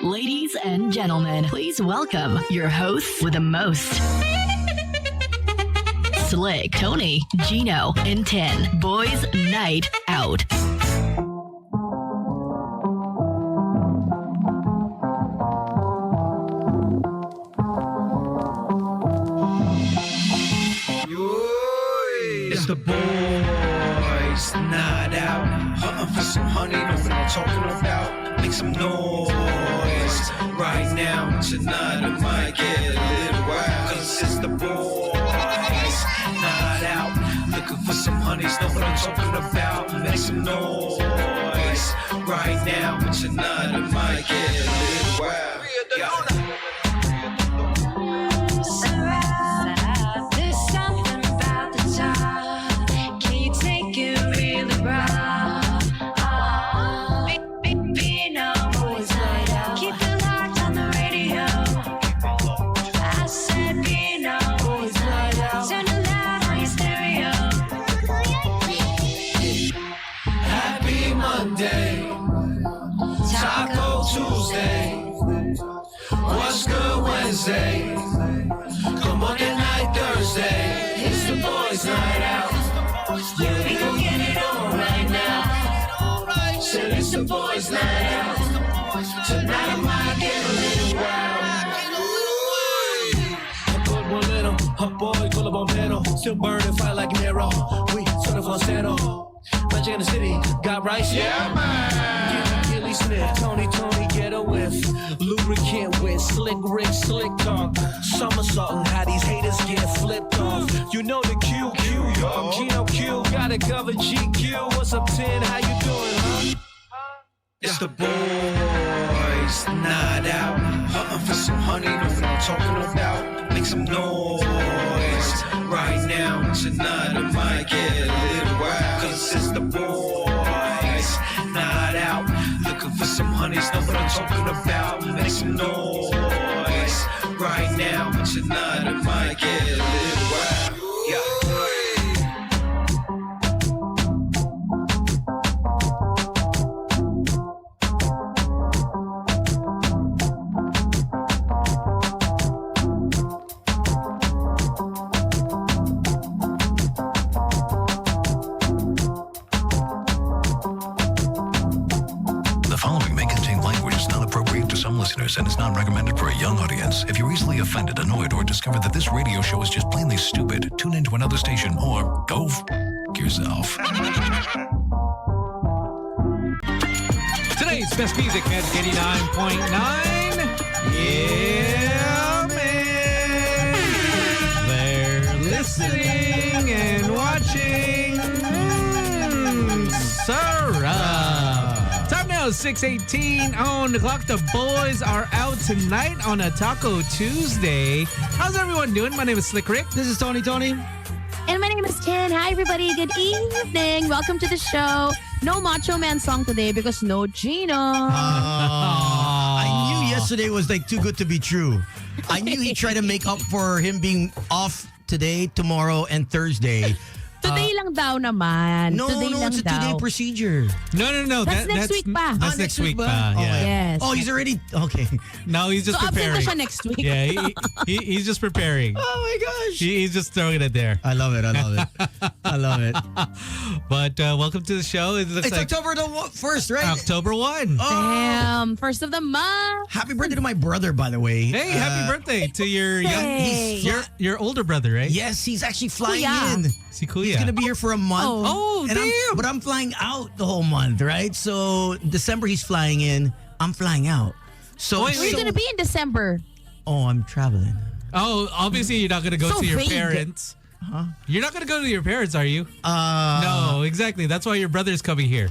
Ladies and gentlemen, please welcome your hosts with the most. Slick, Tony, Gino, and 10. Boys Night Out. It's the boys night out. Hunting for some honey, know what I'm talking about. Make some noise right now. Tonight it might get a little wild. Cause it's the boys night out. Looking for some honeys, know what I'm talking about. Make some noise right now. Tonight it might get a little wild. Yeah. What's good Wednesday? Come on tonight Thursday. It's the boys night out. Yeah, we gon' get it on right now. Said it's the boys night out. Tonight I might get a little wild. A boy, full of bombero. Still burning fire like Nero. We sort of on settle. Magic in the city, got rice? Yeah, man. Gilly Smith, Tony, get a whiff. Lubricant with slick Rick, slick talk. Somersaulting, how these haters get flipped off. You know the Q, I'm Gino Q. Gotta cover GQ. What's up, 10? How you doing, huh? It's the boys night out. Hunting for some honey, know what I'm talking about. Make some noise right now. Tonight it might get a little wild. Cause it's the boys night out. Looking for some honeys, know what I'm talking about. Make some noise right now. Tonight it might get a little wild. Yeah. And is not recommended for a young audience. If you're easily offended, annoyed, or discover that this radio show is just plainly stupid, tune into another station or go yourself. Today's best music at 89.9. Yeah, man. They're listening and watching. Sarah. 6:18 on the clock. The boys are out tonight on a Taco Tuesday. How's everyone doing? My name is Slick Rick. This is Tony. And my name is Ken. Hi, everybody. Good evening. Welcome to the show. No Macho Man song today because no Gino. I knew yesterday was like too good to be true. I knew he'd try to make up for him being off today, tomorrow, and Thursday. Today lang daw naman. No, today lang it's a two-day daw. procedure. No. That's next week pa. That's next week pa. Oh, Yeah. Yes. Oh, he's already... Okay. No, he's just so preparing. So absent pa siya next week. Yeah, he's just preparing. Oh my gosh. He's just throwing it there. I love it. I love it. But welcome to the show. It looks It's like October the 1st, right? October 1. Oh. Damn. First of the month. Happy birthday to my brother, by the way. Hey, happy birthday to your Hey. your older brother, right? Yes, he's actually flying Kuya. in. Si Kuya. He's gonna be here for a month. Oh, And damn. but I'm flying out the whole month, right? So December he's flying in. I'm flying out. So Wait, Where are you gonna be in December? Oh, I'm traveling. Oh, obviously you're not gonna go So to your vague. parents. Huh? You're not gonna go to your parents, are you? No, exactly. That's why your brother's coming here.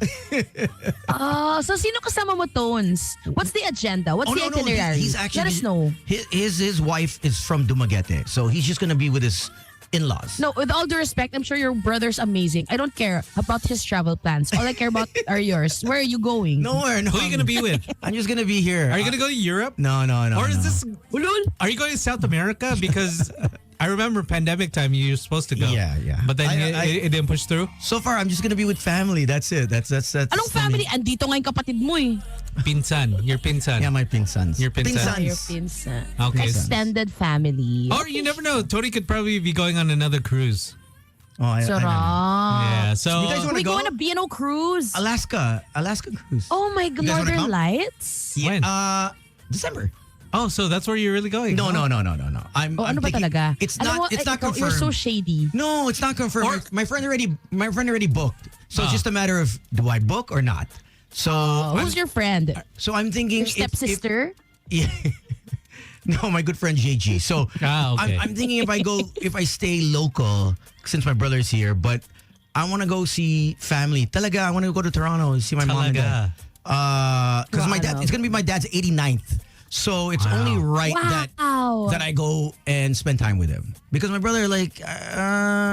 So sino kasama mo, Tones? What's the agenda? What's the No, itinerary? he's actually, Let us know. His wife is from Dumaguete, so he's just gonna be with his in-laws. No, with all due respect, I'm sure your brother's amazing. I don't care about his travel plans. All I care about are yours. Where are you going? Nowhere. No. Who are you gonna be with? I'm just gonna be here. Are you gonna go to Europe? No. Or is no. this? Are you going to South America? Because I remember pandemic time you were supposed to go. Yeah. But then it didn't push through. So far, I'm just gonna be with family. That's it. That's Anong family? Andito nga yung kapatid mo eh. Pinsan. Your pinsan. Yeah, my pinsans. Your pinsan. Your pinsan. Okay. Extended family. Or you never know. Tony could probably be going on another cruise. Oh, I Sarap. know. Yeah. So You guys Are want we to go? going to B&O cruise? Alaska cruise. Oh my God, You guys wanna Northern come? Lights? when? December. Oh, so that's where you're really going? No. I'm Ano ba thinking- talaga? It's Alam not. mo, It's not confirmed. You're so shady. No, it's not confirmed. Or- my friend already booked. So it's Ah. just a matter of do I book or not. So Who's your friend? so I'm thinking Your stepsister? Yeah. No, my good friend JG. So okay. I'm thinking if I stay local since my brother's here, but I want to go see family. Talaga, I want to go to Toronto and see my mom and dad. Because my dad, it's gonna be my dad's 89th. So it's only right Wow. that I go and spend time with him. Because my brother,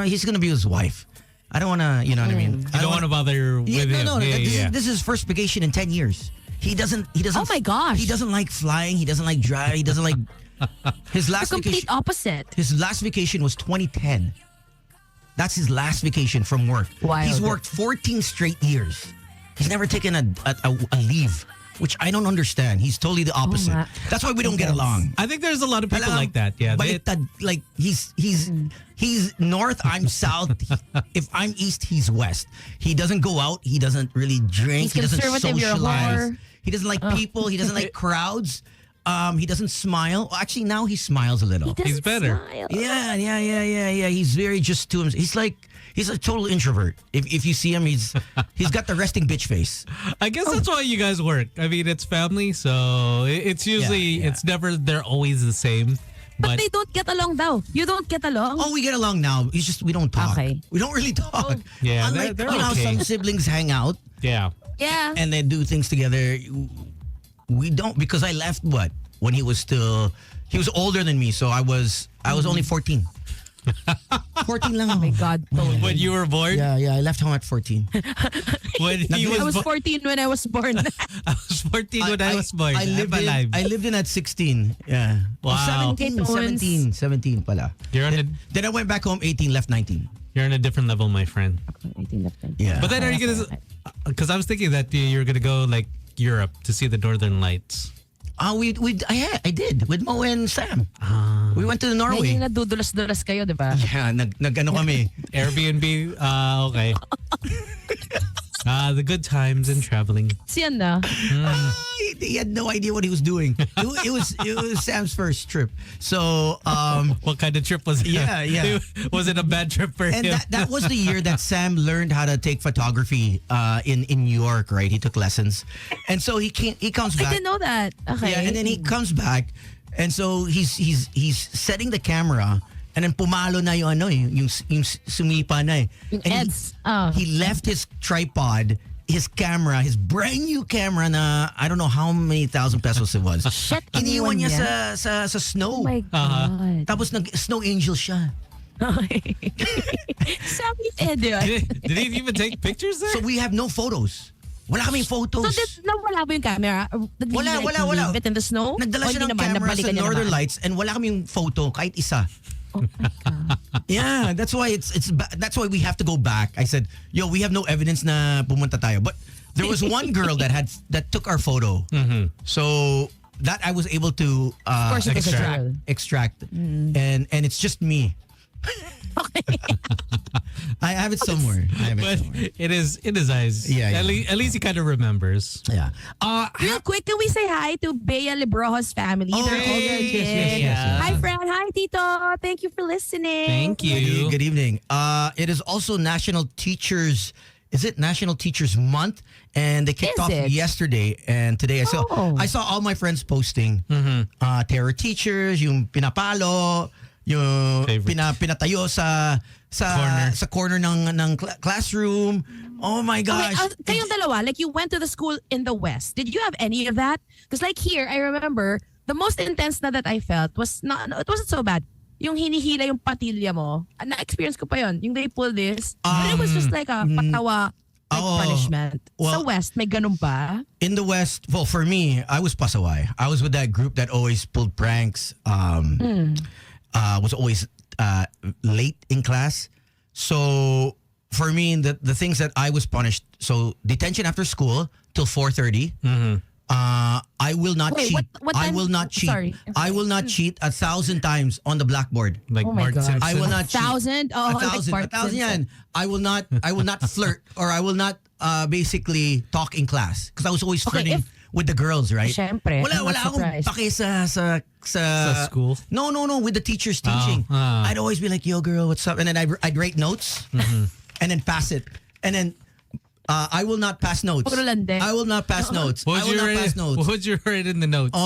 he's gonna be with his wife. I don't want to, you know what I mean? You don't want to bother with him. No. Yeah. This is his first vacation in 10 years. He doesn't. Oh my gosh. He doesn't like flying. He doesn't like drive. He doesn't like. His The last complete vacation. opposite. His last vacation was 2010. That's his last vacation from work. Wild. He's worked 14 straight years. He's never taken a leave, which I don't understand. He's totally the opposite. ma- That's why we don't get along. I think there's a lot of people like that. Yeah. Baliktad, like he's north, I'm south. If I'm east, he's west. He doesn't go out. He doesn't really drink. He's He doesn't conservative, you're a socialize. whore. He doesn't like people. He doesn't like crowds. He doesn't smile. Well, actually, now he smiles a little. He doesn't better. smile. Yeah. He's very just to himself. He's a total introvert. If you see him, he's got the resting bitch face. I guess that's why you guys work. I mean, it's family, so it's usually, Yeah. it's never, they're always the same. But they don't get along daw. You don't get along? Oh, we get along now. It's just we don't talk. Okay. We don't really talk. Yeah, Unlike they're you know, okay. some siblings hang out Yeah. Yeah. and they do things together. We don't, because I left when he was older than me, so I was only 14. 14 lang Oh my ako. God, Tony. When you were born? Yeah, I left home at 14. When he I was was born? 14 when I was born. I was 14 when I was born. I lived I'm alive. I lived in at 16. Yeah. Wow. 17 pala. You're on a, Then I went back home 18, left 19. you're on a different level, my friend. Yeah. But then are you gonna? Because I was thinking that you're gonna go like Europe to see the Northern Lights. I did with Mo and Sam. We went to Norway. Ngayon nadudulas-dulas kayo, di ba? Yeah, nag-ano kami. Airbnb. Okay. The good times and traveling. Siyan na. He had no idea what he was doing. It was Sam's first trip. So What kind of trip was it? Yeah. Was it a bad trip for and him? that was the year that Sam learned how to take photography in New York, right? He took lessons. And so he comes I back. didn't know that. Okay. Yeah, and then he comes back, and so he's setting the camera, and then pumalo na yung sumipa na eh. Yung And EDS. he left his tripod, his camera, his brand new camera na I don't know how many thousand pesos it was. Shit, Iniwan iniwan niya sa snow. Oh my God. Tapos nag-snow angel siya. Sabi ni Eddie. Did he even take pictures there? So we have no photos. Wala kaming So, photos. nawala ba yung camera? Did he, Wala. leave it in the snow? Nagdala O siya hindi ng naman? camera Nabalikan sa niya Northern naman? Lights and wala kaming photo kahit isa. Oh my God. Yeah, that's why that's why we have to go back. I said, "Yo, we have no evidence na pumunta tayo." But there was one girl that took our photo. So that I was able to Of course it was a girl. extract, and it's just me. I have it somewhere. But it is in his eyes. Yeah. At least he kind of remembers. Yeah. Real quick, can we say hi to Bea Librojo's family? Oh, They're all yes, legit. yes. Hi, friend. Hi, Tito. Thank you for listening. Thank you. Good evening. It is also National Teachers. Is it National Teachers Month? And they kicked Is off it? yesterday and today. I saw all my friends posting. Terror teachers, yung pinapalo, yung Favorite. pinatayo Corner. sa corner ng classroom. Oh my Okay, gosh. kayong dalawa, like you went to the school in the West. Did you have any of that? Because like here, I remember the most intense na that I felt was not. No, it wasn't so bad. Yung hinihila yung patilya mo. Na-experience ko pa yun. Yung they pull this. But it was just like a patawa punishment. well- Sa West, may ganun ba? In the West, well, for me, I was pasaway. I was with that group that always pulled pranks. Was always late in class. So for me, the things that I was punished. So detention after school till 4:30. I will not Wait, cheat. what I time- will not cheat. Sorry. I will not cheat 1,000 times on the blackboard. Like Oh my Bart God. Simpson. I will not cheat. 1,000? Oh, like 1,000. Bart 1,000 Simpson. yan. I will not flirt or I will not basically talk in class because I was always Okay, flirting with the girls, right? Syempre, Wala I'm not akong surprised. pake sa school? No, with the teachers teaching. I'd always be like, "Yo, girl, what's up?" And then I'd write notes and then pass it. And then I will not pass notes. Puro lande. I will not pass notes. I What will not pass notes. would you write in the notes?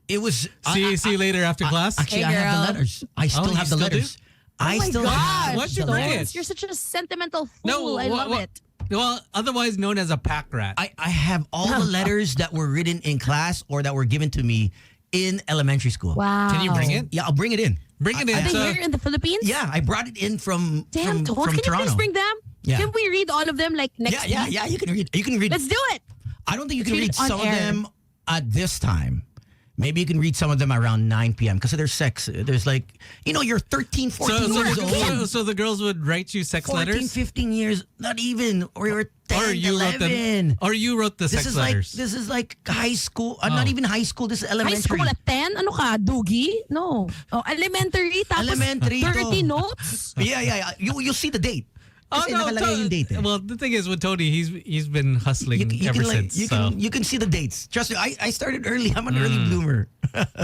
It was see you later after class? Actually, Hey, I have the girl. letters. I still you have the still do? letters. I Oh my still gosh. have Why'd you the bring letters. it? You're such a sentimental fool. I love it. Well, otherwise known as a pack rat. I have all the letters that were written in class or that were given to me in elementary school. Wow. Can you bring it? Yeah, I'll bring it in. Bring it in. Are they So- here in the Philippines? Yeah, I brought it in from Damn, from, Toad, from can Toronto. you please bring them? Yeah. Can we read all of them like next week? Yeah. You can read. You can read. Let's do it. I don't think you can read read it on some air. of them at this time. Maybe you can read some of them around 9 p.m. because of their sex. There's like, you're 13, 14 years old. so the girls would write you sex 14, letters? 15 years, not even. Or you're 10, Or you 11. wrote them? Or you wrote the This sex is letters? like this is like high school. Not even high school. This is High elementary. school at 10? Ano ka? Doogie? No. Oh, elementary. Tapos Elementary 30 to. notes? Yeah. You'll see the date. Kasi nakalagay yung date. Well, the thing is with Tony, he's been hustling You ever can, since. you can see the dates. Trust me, I started early. I'm an early bloomer.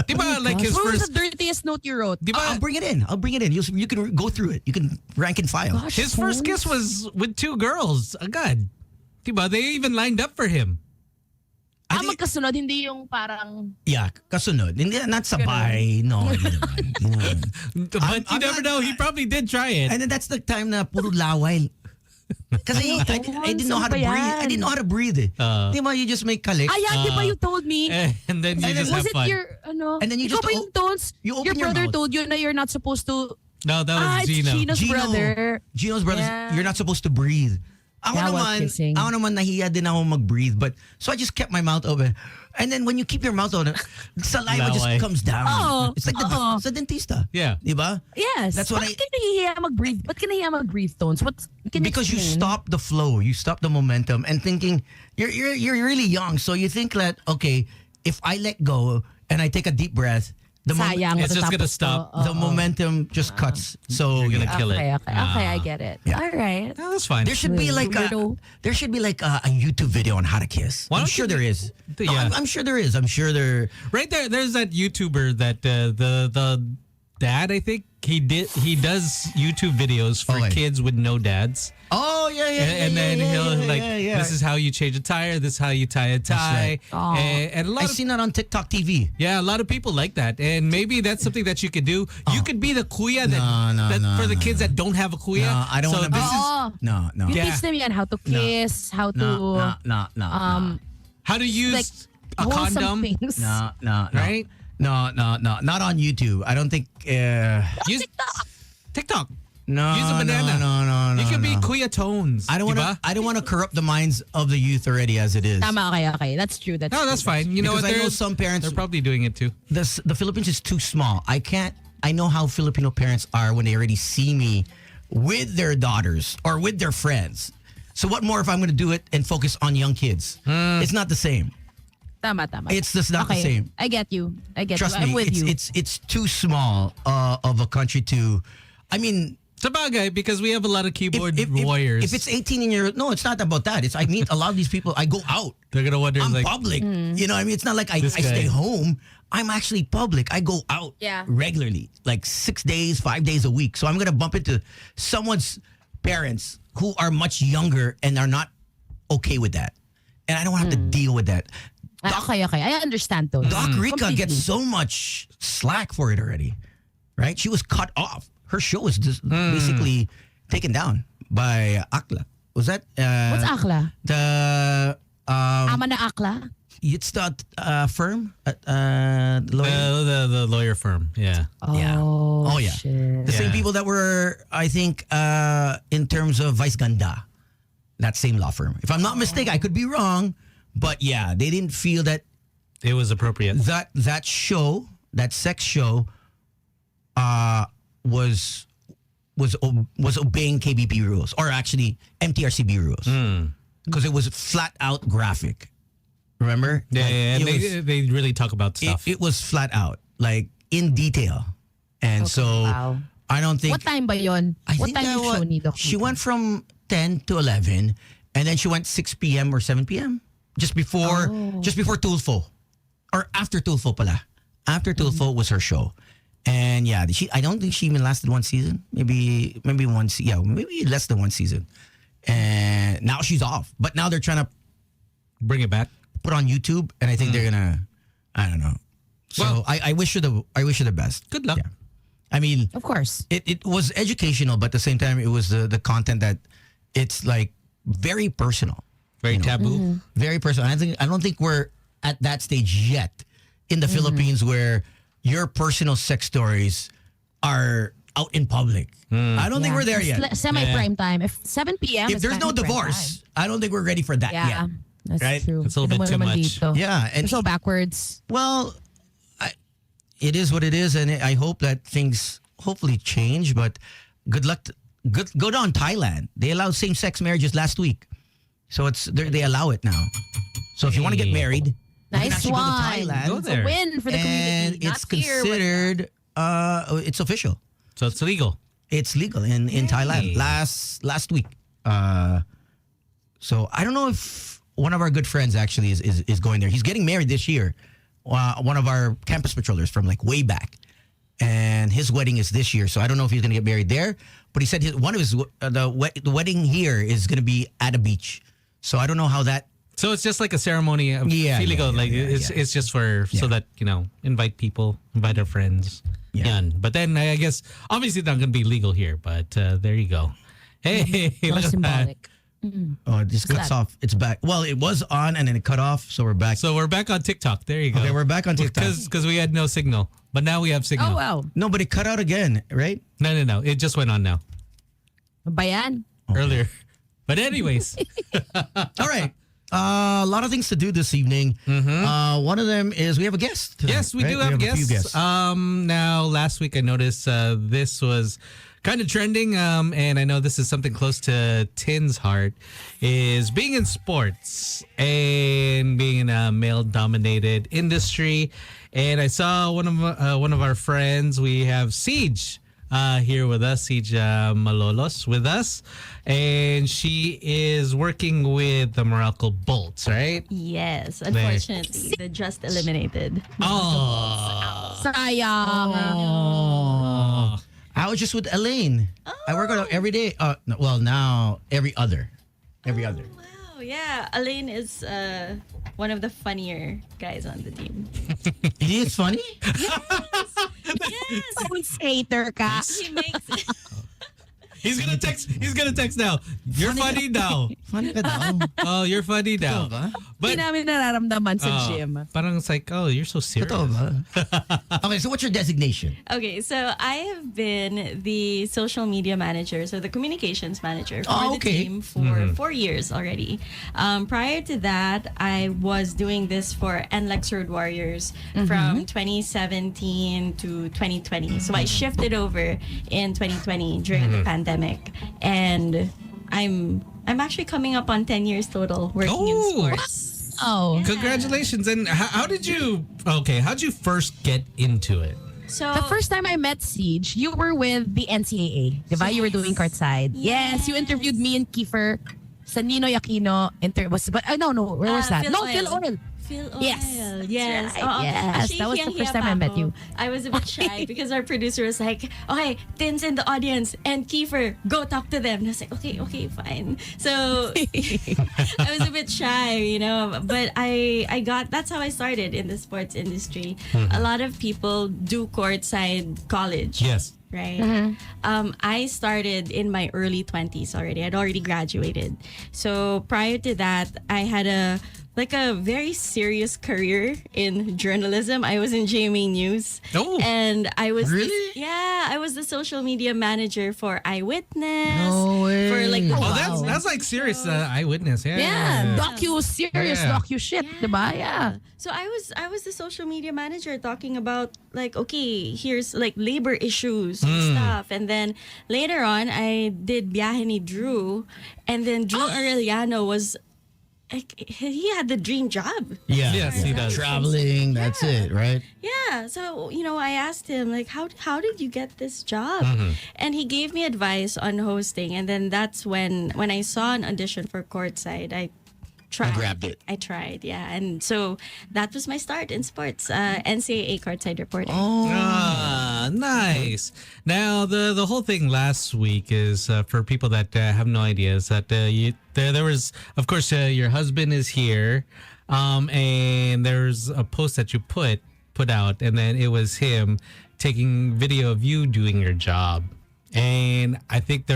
Di ba, like his What was first, the dirtiest note you wrote? di ba, I'll bring it in. You can go through it. You can rank and file. Gosh, his first kiss was with 2 girls. Agad. Di ba, they even lined up for him. magkasunod, hindi yung parang... Yeah, kasunod. Hindi, not sabay. No, hindi naman. But you never know. He probably did try it. And then that's the time na puro laway. Kasi I didn't know how to breathe. I didn't know how to breathe. Di ba, you just make kalik. Di ba you told me? And then you just Was have it fun. your, And then you ikaw just ba yung tones? you open your your brother mouth. told you na you're not supposed to... No, that was it's Gino. Gino's brother. Gino's brother. Yeah. You're not supposed to breathe. Yeah, while kissing. Ako naman nahiya din ako mag-breathe. But, so I just kept my mouth open. And then when you keep your mouth open, saliva just Laway. comes down. Oo. It's like sa dentista. Yeah. Di ba? Yes. That's what Bakit ka nahihiya mag-breathe? Ba't ka nahihiya mag-breathe, Tones? Can Because you explain? stop the flow, you stop the momentum, and thinking you're really young, so you think that okay, if I let go and I take a deep breath, Sayang. It's just gonna matatapos stop. to. the momentum just cuts. So You're gonna kill it. Okay, I get it. Yeah. All right. No, that's fine. there should be like a YouTube video on how to kiss. Why I'm don't sure you there do- is. No, Yeah. I'm sure there is. I'm sure there. Right there's that YouTuber that the dad, I think he does YouTube videos for Okay. kids with no dads. Oh yeah. And then he'll like, yeah. this is how you change a tire, this is how you tie a tie. right. And a lot I've of seen that on TikTok TV. yeah, a lot of people like that. And maybe that's something that you could do. You could be the kuya for the kids that don't have a kuya. No, I don't so wanna be- this is Oh, No. you Yeah. teach them yan how to kiss, how to No. how to use like a wholesome condom. things. No. Right? No. Not on YouTube. I don't think. Use TikTok. No. Use a banana. No. You can be no. kuya tones. I don't want to. diba? I don't want to corrupt the minds of the youth already as it is. Tama, okay. That's true. No, that's fine. You know Because what? I know There's- some parents. They're probably doing it too. The Philippines is too small. I know how Filipino parents are when they already see me with their daughters or with their friends. So what more if I'm going to do it and focus on young kids? It's not the same. Tama. It's just not the Okay, same. I get you. Trust I'm me, with you. it's too small of a country to. I mean, Sabagay, because we have a lot of keyboard warriors. If it's 18 year, no, it's not about that. It's I meet a lot of these people. I go out. they're gonna wonder I'm like, public. You know what I mean? It's not like I This guy. stay home. I'm actually public. I go out Yeah. regularly, like 6 days, 5 days a week. So I'm going to bump into someone's parents who are much younger and are not okay with that. And I don't have to deal with that. Okay. I understand those. Doc Rica Completely. gets so much slack for it already, right? She was cut off. Her show was just basically taken down by Akla. Was that? What's akla? The Ama na akla? it's the firm, lawyer. the lawyer firm. Yeah. Oh yeah. Shit. The same Yeah. people that were, I think, in terms of Vice Ganda, that same law firm. If I'm not mistaken, I could be wrong, but yeah, they didn't feel that It was appropriate. that show, that sex show, was obeying KBP rules or actually MTRCB rules because it was flat out graphic. Remember? Yeah, Like, and it was- they really talk about stuff. it was flat out, like in detail. And so Wow. I don't think What time ba yun? I What think time yung show ni Doc? she went from 10 to 11 and then she went 6 p.m. or 7 p.m. just before Tulfo. Or after Tulfo pala. After Tulfo was her show. And yeah, I don't think she even lasted one season. Maybe one maybe less than one season. And now she's off. But now they're trying to Bring it back. put on YouTube and I think they're gonna I don't know. So Well- I wish her the best. Good luck. Yeah. I mean, Of course. it was educational, but at the same time, it was the content that it's like very personal, Very taboo. very personal. I don't think we're at that stage yet in the Philippines where your personal sex stories are out in public. I don't think we're there yet. Semi-prime time. If 7 p.m. If is there's no kind of prime divorce, I don't think we're ready for that time. Yeah. yet. That's Right? true. It's a little bit Tignan mo too naman much. dito. Yeah, and We're so backwards. well, it is what it is, and I hope that things hopefully change. But good luck. Go down Thailand. They allowed same-sex marriages last week, so they allow it now. So if you want to get Hey. married, you can Nice actually go to one. Thailand, Go It's there. a win for the and community. it's Not here, but- considered. It's official. So it's legal. It's legal in Thailand last week. So I don't know if one of our good friends actually is going there. He's getting married this year. One of our campus patrollers from like way back, and his wedding is this year. So I don't know if he's going to get married there. But he said the wedding here is going to be at a beach. So I don't know how that. So it's just like a ceremony of filigo. It's just for so that invite people, invite our friends. Yeah. Yan. But then I guess obviously not going to be legal here. But there you go. Hey, So look at that. symbolic. Oh, it just cuts off. It's back. Well, it was on and then it cut off. So we're back. So we're back on TikTok. There you go. Okay, we're back on TikTok. Because we had no signal, but now we have signal. Oh, wow. No, but it cut out again, right? No. It just went on now. Bayan. Earlier. But anyways, All right. A lot of things to do this evening. One of them is we have a guest tonight, yes, we right? do have a guests. few guests. Now, last week I noticed this was kind of trending, and I know this is something close to Tin's heart, is being in sports and being in a male-dominated industry. And I saw one of our friends. We have Ceej here with us, Ceej Malolos with us, and she is working with the Morocco Bolts, right? Yes, unfortunately, they're just eliminated. Oh. Sayang. Oh. I was just with Elaine. I work on every day. No, well, now every other. Wow, yeah. Elaine is one of the funnier guys on the team. He is funny. Yes, Always hater ka. he makes He's gonna text now. You're funny now. Funny ka daw. Oh, you're funny now. ba? Hindi But namin nararamdaman sa gym. parang it's like, oh, you're so serious. Totoo ba? Okay, so what's your designation? Okay, so I have been the social media manager, so the communications manager for Oh, the okay. team for 4 years already. Prior to that, I was doing this for NLEX Road Warriors from 2017 to 2020. So I shifted over in 2020 during the pandemic, and I'm actually coming up on 10 years total working in Oh. sports. Oh. Congratulations. And how'd you first get into it? So The first time I met Ceej, you were with the NCAA. Diba? You were doing courtside. Yes, you interviewed me and Kiefer sa Ninoy Aquino. Where was that? Phil Oil. Phil Oil. Yes. Yes. That's right. Yes. Actually, That was the hiyang-hiya first time pa I met ako. you. I was a bit shy because our producer was like, okay, Tin's in the audience and Kiefer, go talk to them. And I was like, okay, fine. So I was a bit shy, but that's how I started in the sports industry. A lot of people do courtside college. Yes. Right. I started in my early 20s already. I'd already graduated. So prior to that, I had a very serious career in journalism. I was in GMA News. Oh. And I was Really? I was the social media manager for Eyewitness. No way. For like the Oh, that's like serious eyewitness. Yeah. Yeah. Serious Yeah. docu shit. Diba? Yeah. So I was the social media manager talking about like, okay, here's like labor issues and stuff. And then later on I did Biyahe ni Drew, and then Drew Arellano was like he had the dream job. Yeah. Yes, he does. Traveling, that's it, right? Yeah. So, I asked him, like, how did you get this job? And he gave me advice on hosting. And then that's when I saw an audition for Courtside, I tried. I grabbed it. I tried, yeah. And so that was my start in sports, NCAA Courtside reporting. Ah, nice. Now, the whole thing last week is for people that have no idea is that there was, of course, your husband is here, and there's a post that you put out, and then it was him taking video of you doing your job, and I think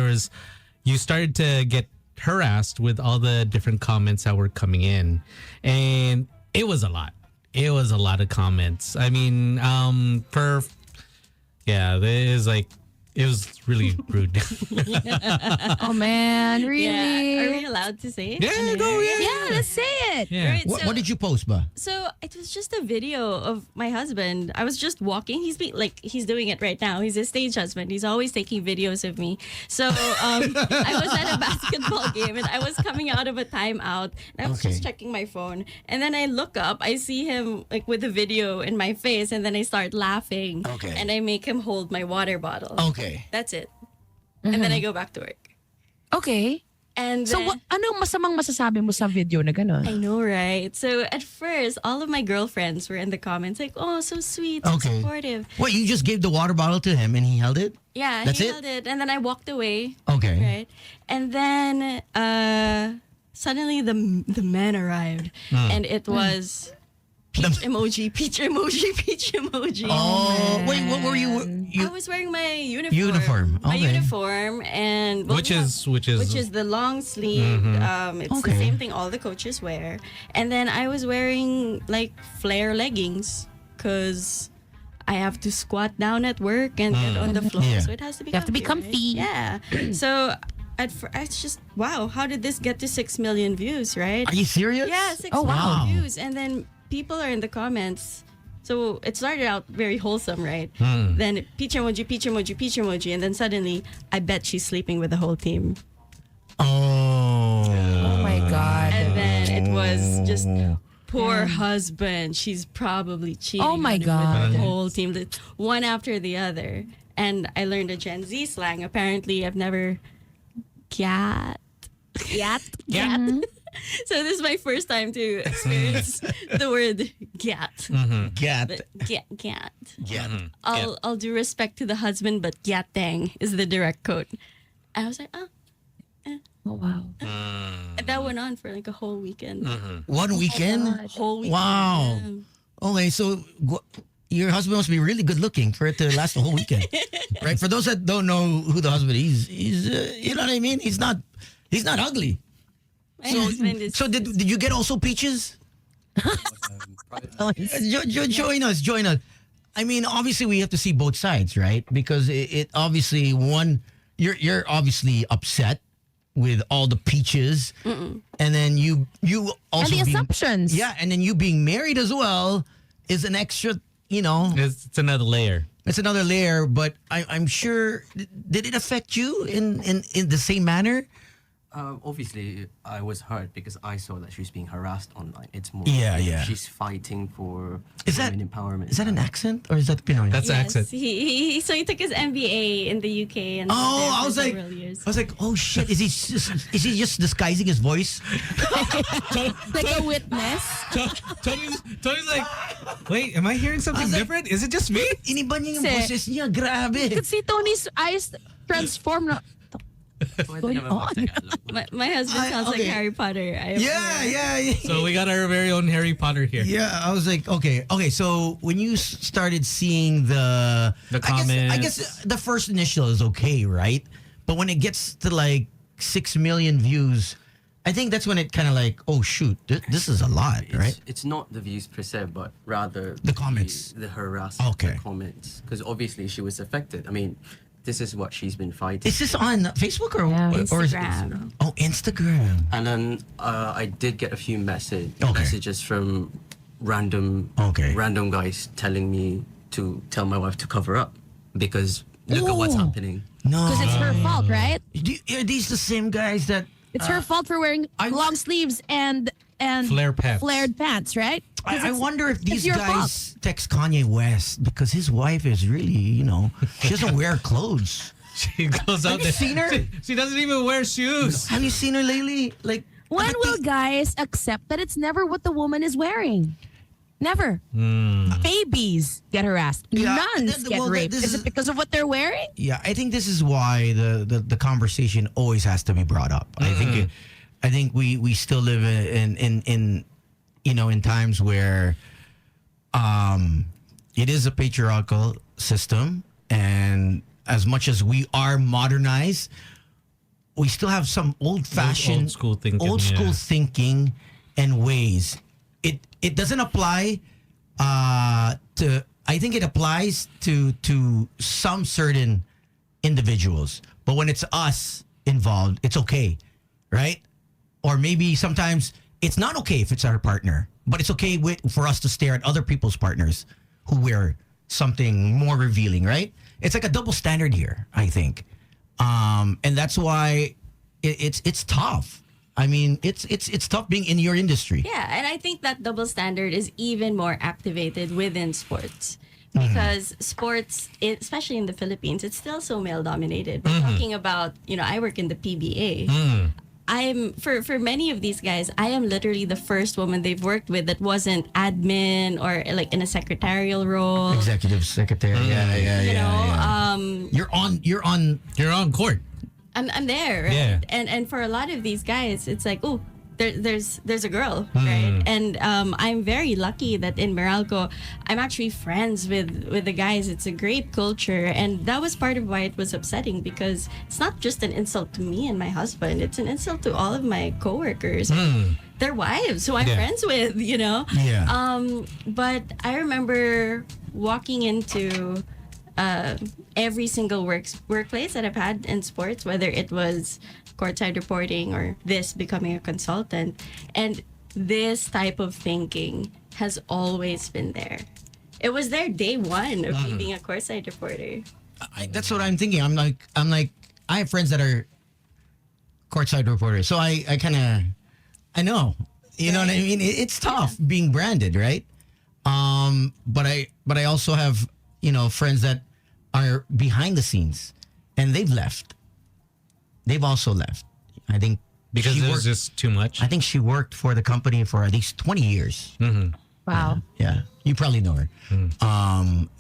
you started to get harassed with all the different comments that were coming in, and it was a lot. It was a lot of comments. I mean, it was really rude. Oh man, really? Yeah. Are we allowed to say it? Yeah, go, yeah. Yeah, let's say it. Yeah. Right, What did you post, ba? So it was just a video of my husband. I was just walking. He's doing it right now. He's a stage husband. He's always taking videos of me. So I was at a basketball game and I was coming out of a timeout. And I was just checking my phone. And then I look up. I see him like with a video in my face. And then I start laughing. Okay. And I make him hold my water bottle. Okay. That's it. And then I go back to work. Okay. And So, then, anong masamang masasabi mo sa video na gano'n? I know, right? So at first, all of my girlfriends were in the comments like, "Oh, so sweet, so Okay. supportive." Wait, you just gave the water bottle to him and he held it? Yeah, That's he it? held it, and then I walked away. Okay. Right, and then suddenly the men arrived, and it was peach emoji, peach emoji, peach emoji. Oh, wait, what were you? I was wearing my uniform. Okay. My uniform, and Which is the long sleeve. It's the Okay. same thing all the coaches wear. And then I was wearing like flare leggings because I have to squat down at work and get on the floor, Yeah. so it has to be. You have to be comfy. Right? Yeah. So it's just wow. How did this get to 6 million views? Right? Are you serious? Yeah, 6 Oh, million wow. views, and then people are in the comments. So it started out very wholesome, right? Then peach emoji, peach emoji, peach emoji, and then suddenly, I bet she's sleeping with the whole team. Oh. Oh my God. And then it was just poor husband. She's probably cheating. Oh my on him God. With the whole team, one after the other. And I learned a Gen Z slang. Apparently, I've never gat. So this is my first time to experience the word gat. Gat. But gat. Gat. I'll do respect to the husband, but gatang is the direct quote. I was like, Oh wow. and that went on for like a whole weekend. One weekend? Whole weekend. Wow. Okay, so your husband must be really good looking for it to last the whole weekend, right? For those that don't know who the husband is, he's you know what I mean? He's not ugly. My husband is. So did you get also peaches? Join us. I mean, obviously we have to see both sides, right? Because it obviously you're obviously upset with all the peaches, and then you also And the assumptions. Yeah, and then you being married as well is an extra. You know, it's another layer. it's another layer. But I'm sure, did it affect you in the same manner? Obviously, I was hurt because I saw that she was being harassed online. It's more. Yeah, yeah. She's fighting for Is that women empowerment. Is that an accent or is that Pinoy? That's Yes, accent. he took his MBA in the UK and Oh, lived there I for was like, several years. oh shit! Is he just disguising his voice? Like a witness. Tony's like, wait, am I hearing something different? Is it just me? Iniba niya yung Kasi- boses niya, grabe. Could see Tony's eyes transform. Na, My husband sounds okay. like Harry Potter. Yeah. So we got our very own Harry Potter here. Yeah, I was like, okay. So when you started seeing the comments. I guess the first initial is okay, right? But when it gets to like 6 million views, I think that's when it kind of like, oh shoot, this is a lot, right? It's not the views per se, but rather The comments. the harassment, Okay. the comments. Because obviously she was affected. I mean, this is what she's been fighting. Is this on Facebook or is it? Instagram. Oh, Instagram. And then I did get a few Okay. messages from random guys telling me to tell my wife to cover up because look at what's Oh. happening. No. because it's her fault, right? Are these the same guys that It's her fault for wearing long sleeves and flared pants, right? I wonder if these your guys text Kanye West because his wife is really, she doesn't wear clothes. She goes out Have you seen her? She doesn't even wear shoes. Have you seen her lately? Like, When will guys accept that it's never what the woman is wearing? Never. Babies get harassed. Yeah, Nuns get raped. this Is it because of what they're wearing? Yeah, I think this is why the conversation always has to be brought up. I think we still live in times where it is a patriarchal system, and as much as we are modernized, we still have some old-fashioned, old school thinking, and ways. It doesn't apply to. I think it applies to some certain individuals, but when it's us involved, it's okay, right? Or maybe sometimes it's not okay if it's our partner, but it's okay for us to stare at other people's partners who wear something more revealing, right? It's like a double standard here, I think, and that's why it's tough. I mean, it's tough being in your industry. Yeah, and I think that double standard is even more activated within sports. Because sports, especially in the Philippines, it's still so male dominated. We're talking about, I work in the PBA. I'm for many of these guys, I am literally the first woman they've worked with that wasn't admin or like in a secretarial role. Executive secretary. Yeah. You're on court. I'm there, right? Yeah. And for a lot of these guys, it's like, oh, there's a girl, right? And I'm very lucky that in Meralco, I'm actually friends with the guys. It's a great culture, and that was part of why it was upsetting, because it's not just an insult to me and my husband; it's an insult to all of my coworkers, their wives, who I'm friends with. Yeah. But I remember walking into every single workplace that I've had in sports, whether it was courtside reporting or this becoming a consultant, and this type of thinking has always been there. It was there day one of me being a courtside reporter. That's what I'm thinking. I'm like I have friends that are courtside reporters, so I know, you know what I mean. It's tough being branded, right? But I also have friends that are behind the scenes, and they've left. They've also left. I think because it was just too much. I think she worked for the company for at least 20 years. Wow. Yeah. You probably know her.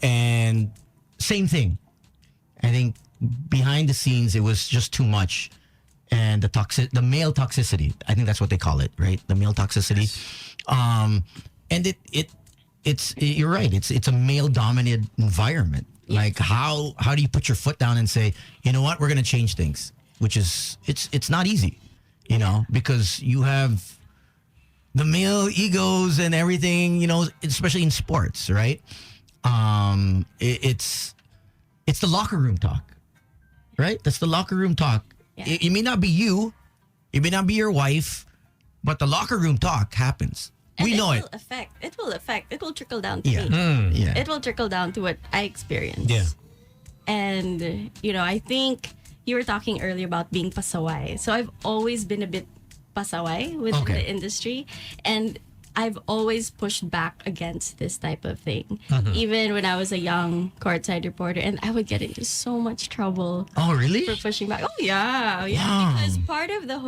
And same thing. I think behind the scenes, it was just too much. And the male toxicity, I think that's what they call it, right? The male toxicity. And it's you're right. It's a male dominated environment. Like how do you put your foot down and say, you know what, we're going to change things? Which is, it's not easy, because you have the male egos and everything, especially in sports, right? It's the locker room talk, right? That's the locker room talk. Yeah. It may not be you, it may not be your wife, but the locker room talk happens. And we know it. It will trickle down to Yeah. me. Yeah. It will trickle down to what I experience. Yeah. And, I think you were talking earlier about being pasaway. So I've always been a bit pasaway within the industry. And I've always pushed back against this type of thing. Even when I was a young courtside reporter, and I would get into so much trouble. Oh, really? For pushing back. Oh yeah. Wow. Because part of the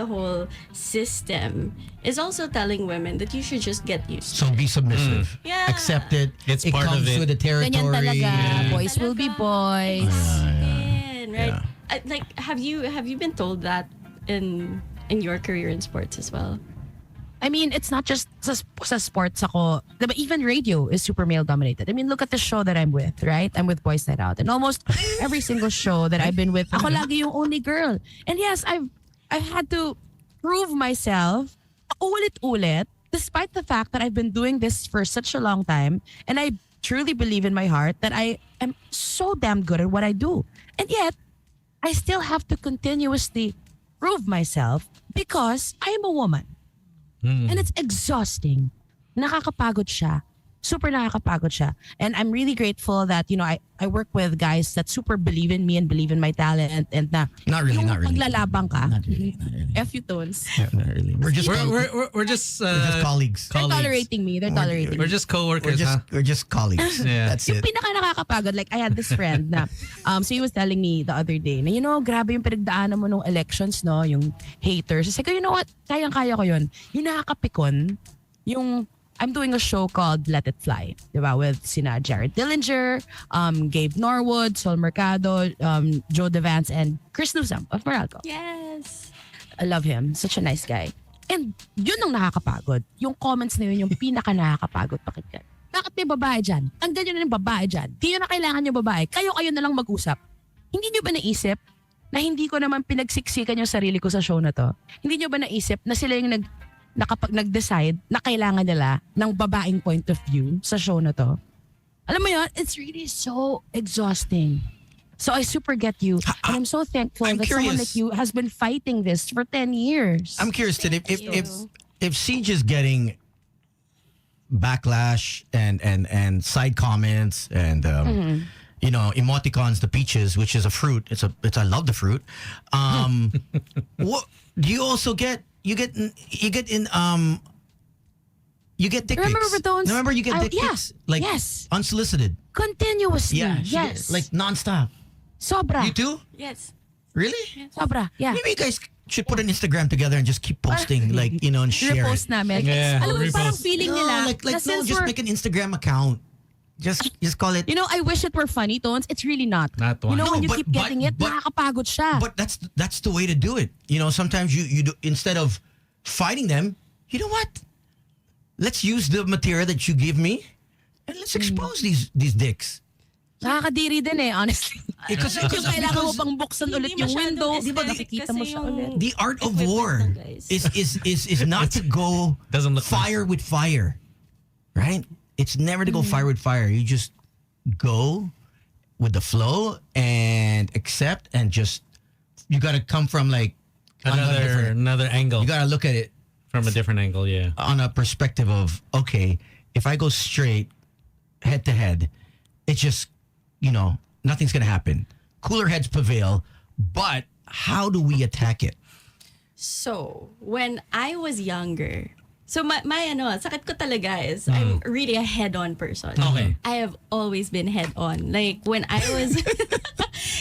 whole system is also telling women that you should just get used to So be submissive. Yeah. Accept it. It's it part comes of it. with the territory. Ganyan talaga. Yeah. Boys will be boys. Right? Yeah. Like, have you been told that in your career in sports as well? I mean, it's not just sa sports ako. Diba, even radio is super male dominated. I mean, look at the show that I'm with, right? I'm with Boys Night Out. And almost every single show that I've been with, ako lagi yung only girl. And yes, I've had to prove myself ulit-ulit, despite the fact that I've been doing this for such a long time. And I truly believe in my heart that I am so damn good at what I do. And yet, I still have to continuously prove myself because I am a woman. And it's exhausting. Nakakapagod siya. super nakakapagod siya. And I'm really grateful that, I work with guys that super believe in me and believe in my talent and na Not really, yung not really. paglalabang ka. Not really. F you tones. Yeah, not really. We're just We're just colleagues. They're tolerating me. They're tolerating me. We're just co-workers, We're just colleagues. Yeah. That's Yung it. pinaka nakakapagod, like I had this friend na, so he was telling me the other day na, grabe yung pinagdaanan mo nung elections, no? Yung haters. Sabi ko, you know what? Kayang-kaya ko yun. Yung nakakapikon, I'm doing a show called Let It Fly, diba? With sina Jared Dillinger, Gabe Norwood, Sol Mercado, Joe Devance, and Chris Newsom of Meralco. Yes. I love him. Such a nice guy. And yun ang nakakapagod. Yung comments na yun, yung pinaka nakakapagod pakinggan. Bakit may babae dyan? Tanggal nyo na yung babae dyan. Di nyo na kailangan yung babae. Kayo na lang mag-usap. Hindi nyo ba naisip na hindi ko naman pinagsiksikan yung sarili ko sa show na to? Hindi nyo ba naisip na sila yung kapag nag-decide na kailangan nila ng babaeng point of view sa show na to? Alam mo yun, it's really so exhausting. So I super get you. And I'm so thankful I'm that someone curious. like you has been fighting this for 10 years. I'm curious, Tin, Thank you. if Ceej is getting backlash and side comments and emoticons, the peaches, which is a fruit. I love the fruit. What do you also get? You get dick Remember pics. those? Remember you get dick yeah. pics, like Yes. unsolicited. Continuously. Yeah, Yes. like nonstop. Sobra. You too? Yes. Really? Sobra. Yeah. Maybe you guys should put an Instagram together and just keep posting, and share Repost it. namin. Yeah, Alam mo, repost. parang feeling nila like na no, since just we're, make an Instagram account. Just call it. I wish it were funny, Tones. It's really not. Not one. When you No, keep getting it, nakakapagod siya. But that's the way to do it. Sometimes you do, instead of fighting them, you know what? Let's use the material that you give me and let's expose these dicks. Nakakadiri din honestly. Because Yung kailangan mo pang buksan ulit yung window. Di ba nakikita mo siya ulit. the art of war is not to go Doesn't look fire with fire, right? It's never to go fire with fire. You just go with the flow and accept and just you got to come from like another angle. You got to look at it From a different angle, yeah. on a perspective of, okay, if I go straight head to head, it's just, nothing's going to happen. Cooler heads prevail, but how do we attack it? So, when I was younger, so my sakit ko talaga is I'm really a head-on person. Okay. I have always been head-on. Like when I was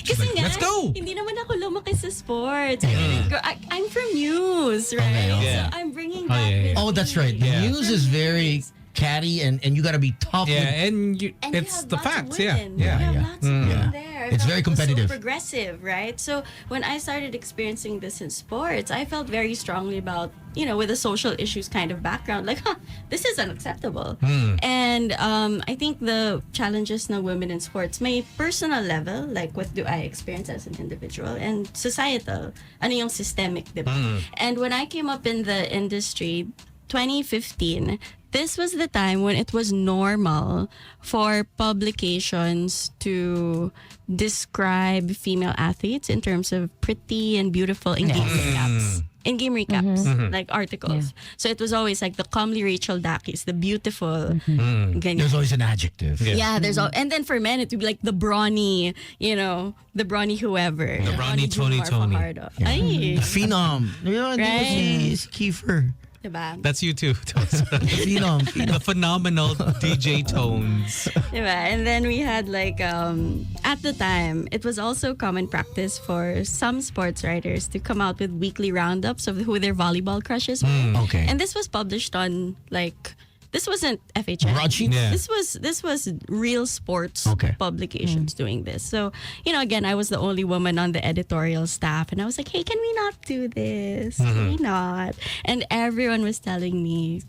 kasi like, nga, "Let's go!" hindi naman ako lumaki sa sports. I'm from news, right? Okay. So Yeah. I'm bringing Oh, that yeah, yeah. with Oh, that's me. right. The Yeah. news is very catty and you got to be tough. Yeah, with- and And it's you the have lots facts, of yeah. women. Yeah, You have yeah. lots of women Yeah. there. I It's felt very it was competitive. So progressive, right? So when I started experiencing this in sports, I felt very strongly about, with a social issues kind of background, like, this is unacceptable. And I think the challenges ng women in sports, may personal level, like what do I experience as an individual, and societal, ano yung systemic, diba? And when I came up in the industry, 2015, this was the time when it was normal for publications to describe female athletes in terms of pretty and beautiful in-game recaps. In-game recaps, like articles. So it was always like the comely Rachel Dakis, the beautiful. ganyan. There's always an adjective. Yeah, there's all, and then for men it would be like the brawny, the brawny whoever, the brawny Tony. Fajardo. Ay, The phenom. Right. Is Kiefer. diba? That's you too. The phenom. The phenomenal DJ Tones. Diba? And then we had like at the time it was also common practice for some sports writers to come out with weekly roundups of who their volleyball crushes were. Okay. And this was published on like this wasn't FHN. Broadsheets? Yeah. This was real sports Okay. publications doing this. So, again, I was the only woman on the editorial staff and I was like, hey, can we not do this? Can we not? And everyone was telling me,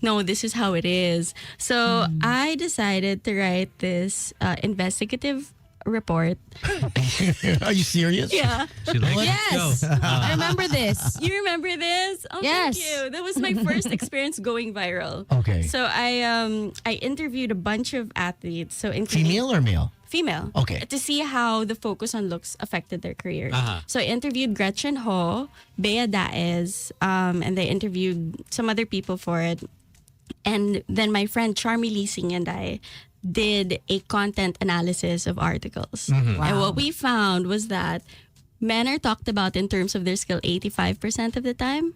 no, this is how it is. So I decided to write this investigative report. Are you serious? Yeah. She like, Yes. I remember this. You remember this? Oh, Yes. thank you. That was my first experience going viral. Okay. So I interviewed a bunch of athletes. So including Female or male? female. Okay. To see how the focus on looks affected their careers. Uh-huh. So I interviewed Gretchen Ho, Bea Daez, and they interviewed some other people for it. And then my friend Charmy Leasing and I did a content analysis of articles. And what we found was that men are talked about in terms of their skill 85% of the time.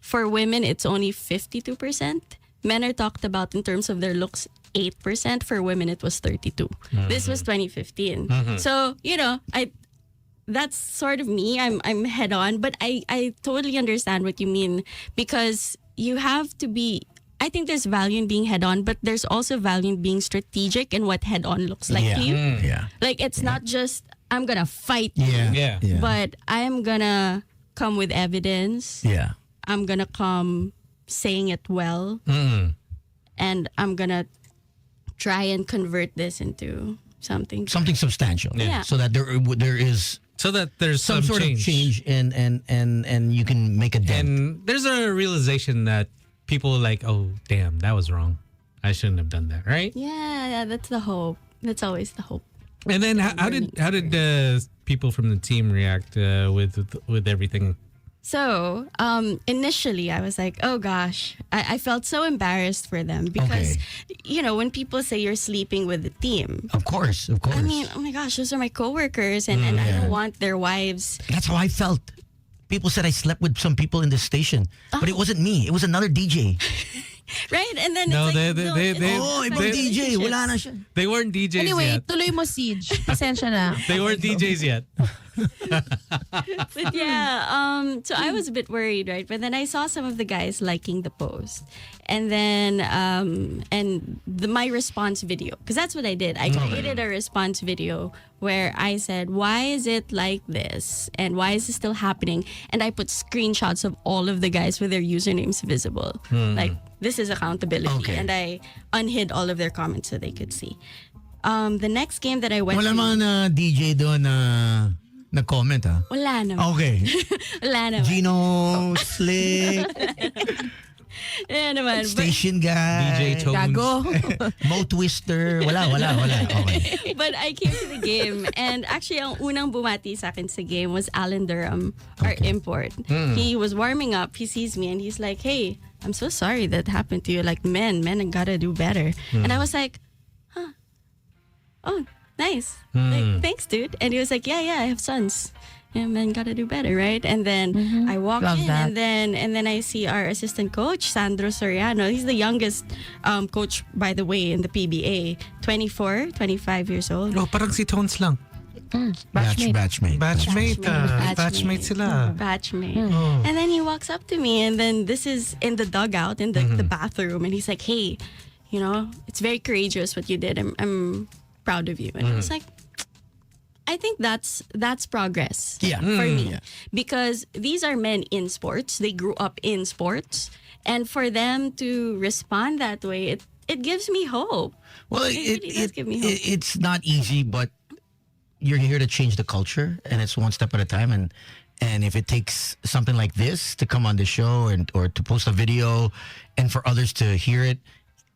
For women, it's only 52%. Men are talked about in terms of their looks 8%. For women, it was 32. This was 2015. So, that's sort of me. I'm head on, but I totally understand what you mean, because you have to be. I think there's value in being head on, but there's also value in being strategic in what head on looks like to you. Like it's not just I'm gonna fight you, but I'm gonna come with evidence. I'm gonna come saying it well, and I'm gonna try and convert this into something substantial. So that there is. So that there's some sort of change and you can make a dent. And there's a realization that people are like, oh, damn, that was wrong. I shouldn't have done that, right? Yeah, that's the hope. That's always the hope. And then how did people from the team react with everything? So initially I was like, oh gosh, I felt so embarrassed for them because, when people say you're sleeping with the team. Of course. I mean, oh my gosh, those are my coworkers and I don't want their wives. That's how I felt. People said I slept with some people in the station, but it wasn't me. It was another DJ. Right? And then no, it's like, they DJ. Wala na siya. They weren't DJs Anyway, yet. tuloy mo, Ceej. Pasensya na. They weren't DJs yet. But yeah, so I was a bit worried, right? But then I saw some of the guys liking the post. And then, my response video, because that's what I did. I created a response video where I said, why is it like this? And why is this still happening? And I put screenshots of all of the guys with their usernames visible. Like, this is accountability. And I unhid all of their comments so they could see. The next game that I went Wala to... man DJ doon na comment, ha? Wala naman. Okay. Wala naman. Gino, Slick, Wala naman. Station Guy, DJ Tones. Gago. Mo Twister. Wala. Okay. But I came to the game and actually ang unang bumati sa akin sa game was Alan Durham, our import. He was warming up, he sees me and he's like, hey, I'm so sorry that happened to you. Like, men gotta do better. And I was like, oh, nice. Like, thanks, dude. And he was like, yeah, I have sons. Yeah, men gotta do better, right? And then I walk Love in, that. and then I see our assistant coach, Sandro Soriano. He's the youngest coach, by the way, in the PBA. 24, 25 years old. Oh, parang si Tones lang. Batchmate. Batchmate sila. Batchmate. And then he walks up to me, and then this is in the dugout, in the bathroom, and he's like, hey, it's very courageous what you did. I'm proud of you. And I was like, I think that's progress for me. Because these are men in sports. They grew up in sports. And for them to respond that way, it gives me hope. Well, it really does give me hope. It's not easy, but you're here to change the culture, and it's one step at a time. And if it takes something like this to come on the show or to post a video and for others to hear it,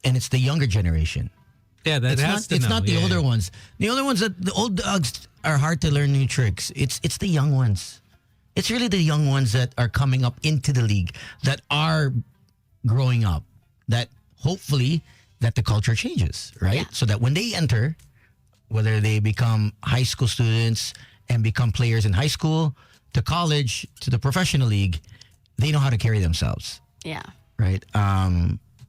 and it's the younger generation. Yeah, It's not the older ones. The older ones, the old dogs are hard to learn new tricks. It's the young ones. It's really the young ones that are coming up into the league, that are growing up, that hopefully that the culture changes, right? Yeah. So that when they enter, whether they become high school students and become players in high school, to college, to the professional league, they know how to carry themselves. Yeah. Right?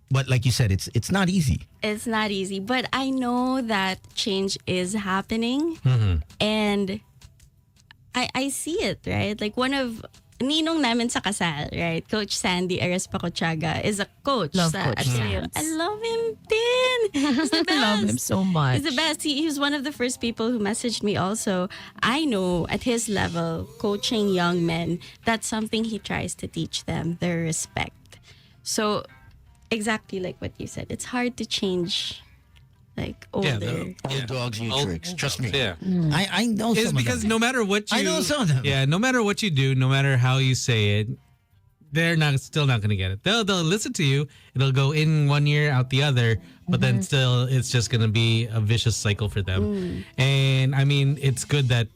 But like you said, it's not easy. It's not easy, but I know that change is happening, and I see it, right? Like one of ninong namin sa kasal, right? Coach Sandy Arespacochaga is a coach. Love sa Coach Acel. Sands. I love him, din. He's the best. Love him so much. He's the best. He was one of the first people who messaged me also. I know at his level, coaching young men, that's something he tries to teach them, their respect. So, exactly like what you said, it's hard to change like older. Old dogs, new tricks. Trust me. Yeah. I know It's some because of them. no matter what you... I know some of them. Yeah, no matter what you do, no matter how you say it, they're still not going to get it. They'll listen to you. It'll go in one ear, out the other, but then still it's just going to be a vicious cycle for them. And I mean, it's good that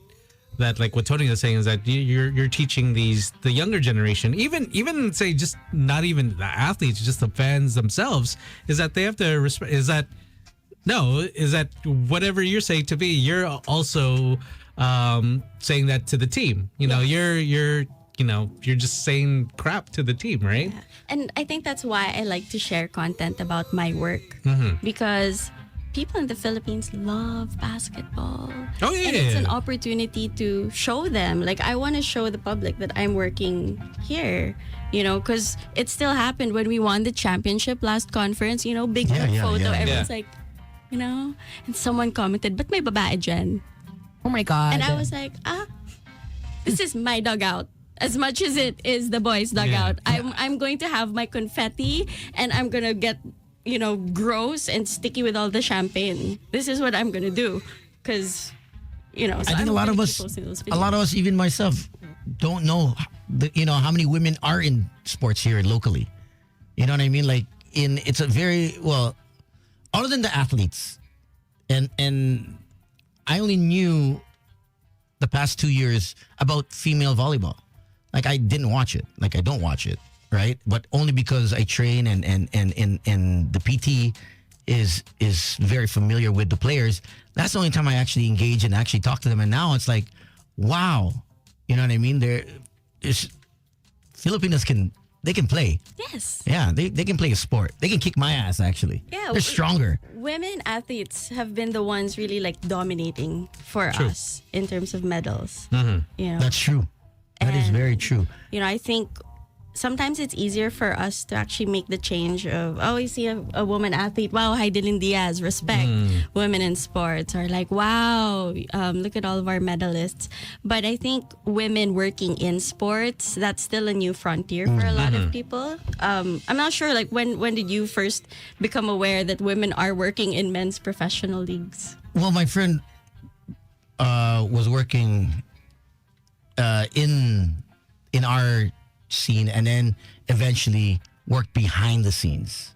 that like what Tony was saying is that you're teaching the younger generation, even say just not even the athletes, just the fans themselves, is that they have to respect. Is that whatever you're saying to me, you're also saying that to the team. You know, you're just saying crap to the team, right? Yeah. And I think that's why I like to share content about my work, because people in the Philippines love basketball. Oh, yeah. And it's an opportunity to show them. Like, I want to show the public that I'm working here, you know, because it still happened when we won the championship last conference, you know, big photo. Everyone's like, you know, and someone commented, "But may babae dyan?" Oh my God. And I was like, this is my dugout. As much as it is the boys' dugout, I'm going to have my confetti, and I'm gonna get, you know, gross and sticky with all the champagne. This is what I'm gonna do, because, you know. So I think a lot of us, even myself, don't know, how many women are in sports here locally. You know what I mean? Like, it's a very, well, other than the athletes, and I only knew the past 2 years about female volleyball. Like, I didn't watch it. Like, I don't watch it, right? But only because I train and the PT is very familiar with the players. That's the only time I actually engage and actually talk to them. And now it's like, wow, you know what I mean? Filipinos can play. Yes. Yeah, they can play a sport. They can kick my ass, actually. Yeah, they're stronger. Women athletes have been the ones really like dominating for us in terms of medals. You know? That's true. That is very true. You know, I think sometimes it's easier for us to actually make the change of, you see a woman athlete, wow, Heidelin Diaz, respect women in sports, or like, wow, look at all of our medalists. But I think women working in sports, that's still a new frontier for a lot of people. I'm not sure, like, when did you first become aware that women are working in men's professional leagues? Well, my friend was working in our scene, and then eventually worked behind the scenes.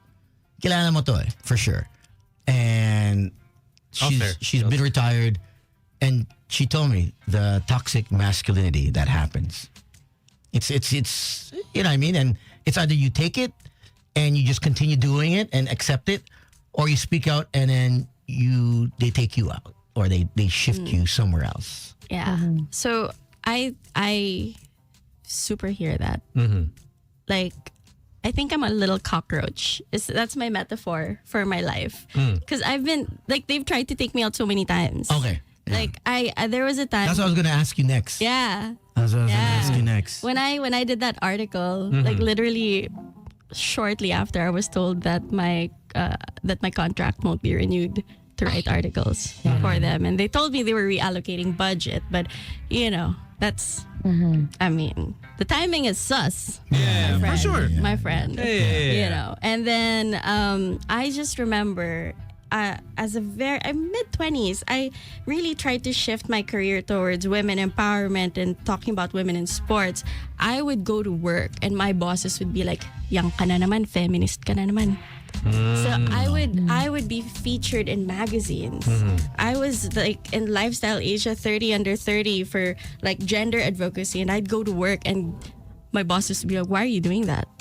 Kilala mo to for sure. And she's been retired, and she told me the toxic masculinity that happens. It's you know what I mean? And it's either you take it and you just continue doing it and accept it, or you speak out and then they take you out, or they shift you somewhere else. Yeah. So I super hear that. Like, I think I'm a little cockroach. That's my metaphor for my life. Because I've been, like, they've tried to take me out so many times. Okay. Yeah. Like, there was a time. That's what I was going to ask you next. Yeah. That's what I was going to ask you next. When I did that article, like, literally shortly after, I was told that my contract won't be renewed to write articles for them. And they told me they were reallocating budget. But, you know, that's, I mean, the timing is sus. Yeah, for sure. My friend. You know. And then I just remember as I'm mid-20s, I really tried to shift my career towards women empowerment and talking about women in sports. I would go to work and my bosses would be like, "Yang ka na naman, feminist ka na naman." So I would be featured in magazines. I was like in Lifestyle Asia 30 under 30 for like gender advocacy, and I'd go to work and my bosses would be like, "Why are you doing that?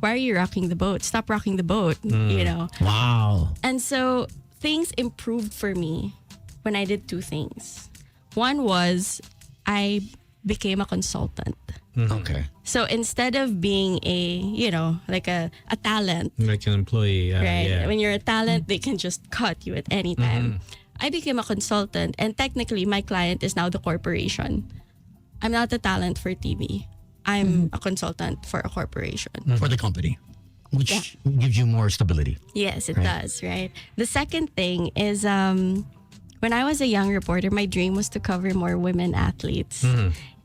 Why are you rocking the boat? Stop rocking the boat." You know. Wow. And so things improved for me when I did two things. One was I became a consultant. Okay. So instead of being like a talent, like an employee, right? Yeah. When you're a talent, they can just cut you at any time. I became a consultant, and technically my client is now the corporation. I'm not a talent for TV. I'm a consultant for a corporation. For the company, which gives you more stability. Yes, it does, right? The second thing is when I was a young reporter, my dream was to cover more women athletes.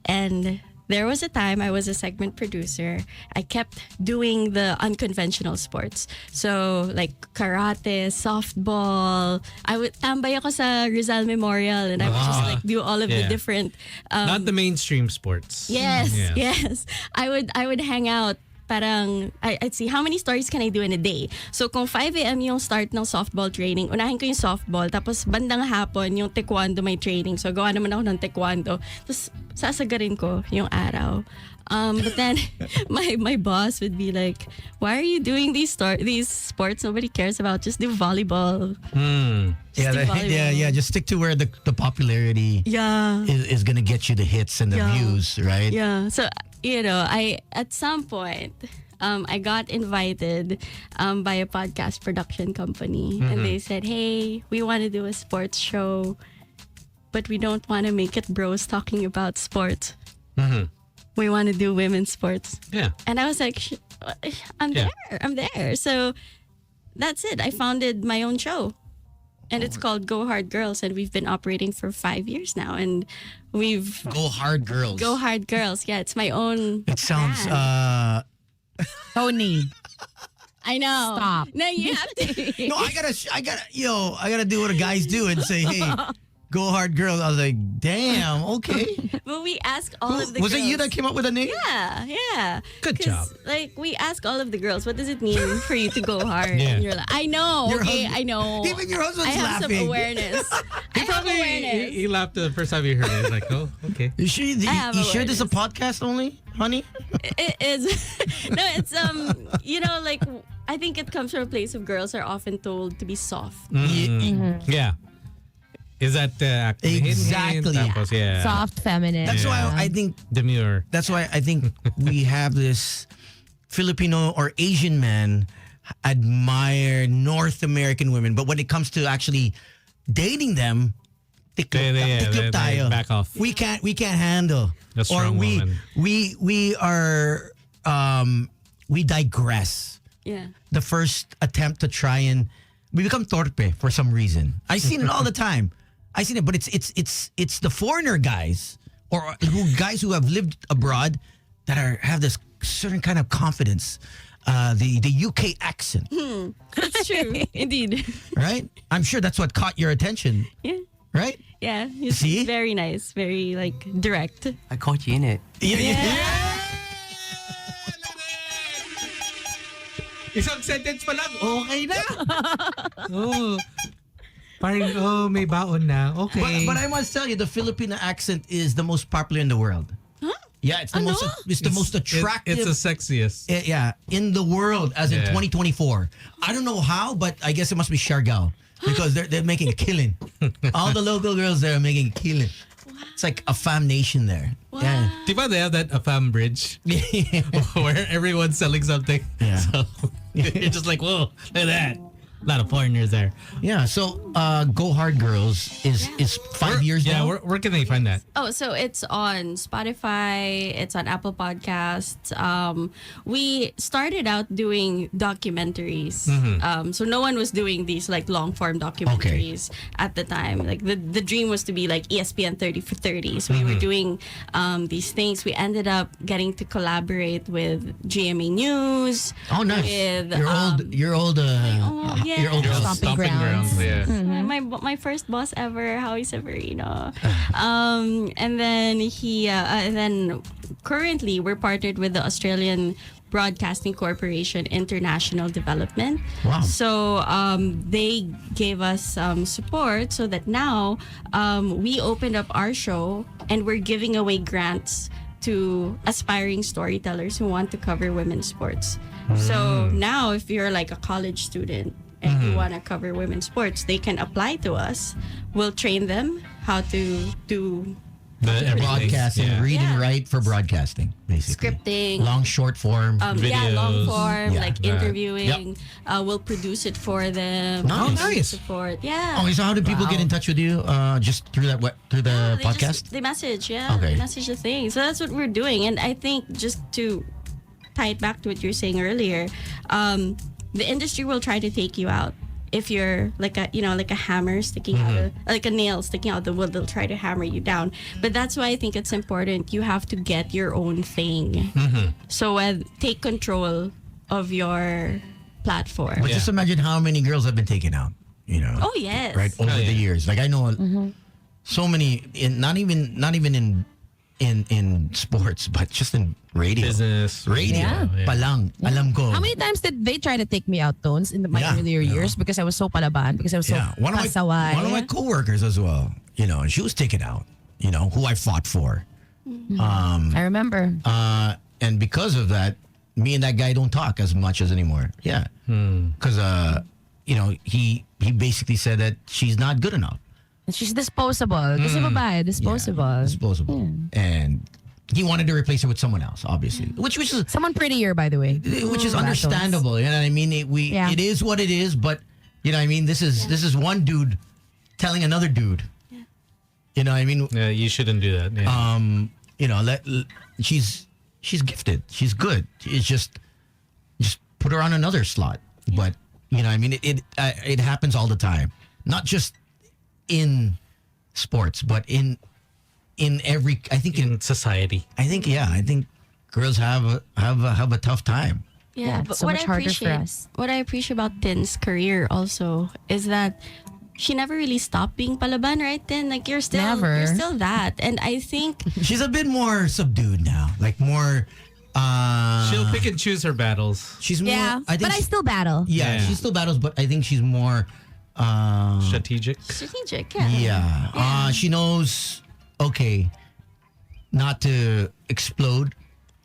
And there was a time I was a segment producer. I kept doing the unconventional sports. So like karate, softball. I would tambay ako sa Rizal Memorial, and I would just like do all of the different not the mainstream sports. Yes. I would hang out parang, I'd see how many stories can I do in a day. So kung 5 a.m. yung start ng softball training, unahin ko yung softball, tapos bandang hapon yung taekwondo may training. So gawa naman ako ng taekwondo. Tapos sasagarin ko yung araw. But then my boss would be like, "Why are you doing these sports nobody cares about? Just do volleyball." Yeah. Just stick to where the popularity is gonna get you the hits and the views, right? Yeah. So I at some point I got invited by a podcast production company, and they said, "Hey, we want to do a sports show, but we don't want to make it bros talking about sports. We want to do women's sports." Yeah. And I was like, I'm there. So that's it. I founded my own show. And it's called Go Hard Girls. And we've been operating for 5 years now. And we've... Go Hard Girls. Go Hard Girls. Yeah, it's my own It sounds... brand. Tony. I know. Stop. No, you have to. No, I gotta do what the guys do and say, hey, Go Hard Girls. I was like, damn, okay. But we ask all of the Was girls. it you that came up with the name? Yeah. Good 'Cause, job. Like, we ask all of the girls, what does it mean for you to go hard? Yeah. And you're like, I know. Your Okay, husband- I know. Even your husband's I have laughing. some awareness. I have awareness. He laughed the first time he heard it. He's like, oh, okay. You have sure this is a awareness. podcast only, honey? It is. No, it's like I think it comes from a place of girls are often told to be soft. Yeah. Is that Exactly. Tapos, yeah. Soft, feminine. That's why I think Demure. That's why I think we have this Filipino or Asian men admire North American women, but when it comes to actually dating them, tiklop they tayo. back off. We can't handle. A strong woman. we digress. Yeah. The first attempt to try and we become torpe for some reason. I seen it all the time. I seen it, but it's the foreigner guys or guys who have lived abroad that have this certain kind of confidence. The UK accent, That's true. Indeed. right? I'm sure that's what caught your attention, Yeah. right? Yeah. He's See? very nice. Very like direct. I caught you in it. Isang sentence pa lang, okay na. Oh. Parang, may baon na. Okay. But I must tell you, the Filipino accent is the most popular in the world. Huh? Yeah, it's the most attractive. It's the sexiest. In the world, as in 2024. I don't know how, but I guess it must be Siargao because they're making a killing. All the local girls there are making a killing. It's like a fam nation there. Wow. Yeah. Diba they have that AFAM bridge where everyone's selling something? Yeah. So you're just like, whoa, look at that. A lot of foreigners there. Yeah. So, Go Hard Girls is 5 years now. Yeah, where can they find that? Oh, so it's on Spotify, it's on Apple Podcasts. We started out doing documentaries. So no one was doing these like long form documentaries at the time. Like the dream was to be like ESPN 30 for 30. So we were doing these things. We ended up getting to collaborate with GMA News. Oh, nice. With, Your old yeah. your old Stomping grounds. Yeah. My first boss ever, Howie Severino. And then currently we're partnered with the Australian Broadcasting Corporation International Development. Wow. So they gave us support so that now we opened up our show and we're giving away grants to aspiring storytellers who want to cover women's sports. So now if you're like a college student and you want to cover women's sports, they can apply to us. We'll train them how to do broadcasting, read and write for broadcasting, basically. scripting. Long, short form. long videos. form, Yeah. like interviewing. We'll produce it for them. Nice. We'll Nice. Support. Yeah. Okay, so how do people get in touch with you? Just through the They podcast? they message, yeah. Okay. They message the thing. So that's what we're doing. And I think just to tie it back to what you were saying earlier, the industry will try to take you out. If you're like a hammer sticking out like a nail sticking out the wood, they'll try to hammer you down. But that's why I think it's important. You have to get your own thing. So take control of your platform. But just imagine how many girls have been taken out, Oh yes. right, over the years. Like I know so many, not even in in sports, but just in radio. Business. Radio. Yeah. Palang. Alam ko. How many times did they try to take me out, Tones, in my Yeah, earlier years because I was so palaban, because I was so One of my coworkers as well. She was taken out. Who I fought for. I remember. And because of that, me and that guy don't talk as much as anymore. Yeah. Because he basically said that she's not good enough. She's disposable. Kasi babae, disposable. Yeah, disposable. And he wanted to replace her with someone else, obviously. Which is Someone prettier, by the way. which is understandable. You know what I mean? It is what it is, but you know what I mean? This is one dude telling another dude. You know what I mean? Yeah, you shouldn't do that. Yeah. She's gifted. She's good. It's just put her on another slot. But you know what I mean? It happens all the time. Not just in sports, but in every, I think in society. I think girls have a tough time. Yeah, it's but so much harder for us. What I appreciate about Tin's career also is that she never really stopped being palaban, right, Tin? Like you're still that. And I think She's a bit more subdued now. Like more She'll pick and choose her battles. she's more I think but I still battle. yeah, she still battles, but I think she's more Strategic. strategic, she knows not to explode.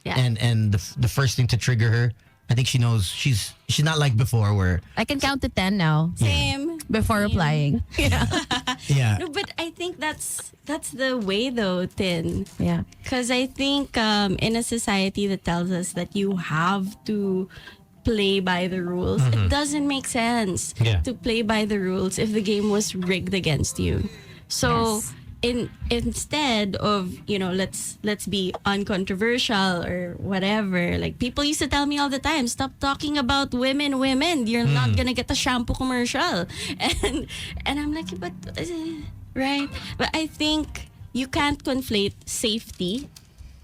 Yeah. And the first thing to trigger her, I think she knows she's not like before where I can count to 10 now Same. before replying. yeah. No, but I think that's the way though, Tin. Yeah. Because I think in a society that tells us that you have to play by the rules, it doesn't make sense to play by the rules if the game was rigged against you. So instead of let's be uncontroversial or whatever, like people used to tell me all the time, stop talking about women, you're not gonna get a shampoo commercial, and I'm like, but right, but I think you can't conflate safety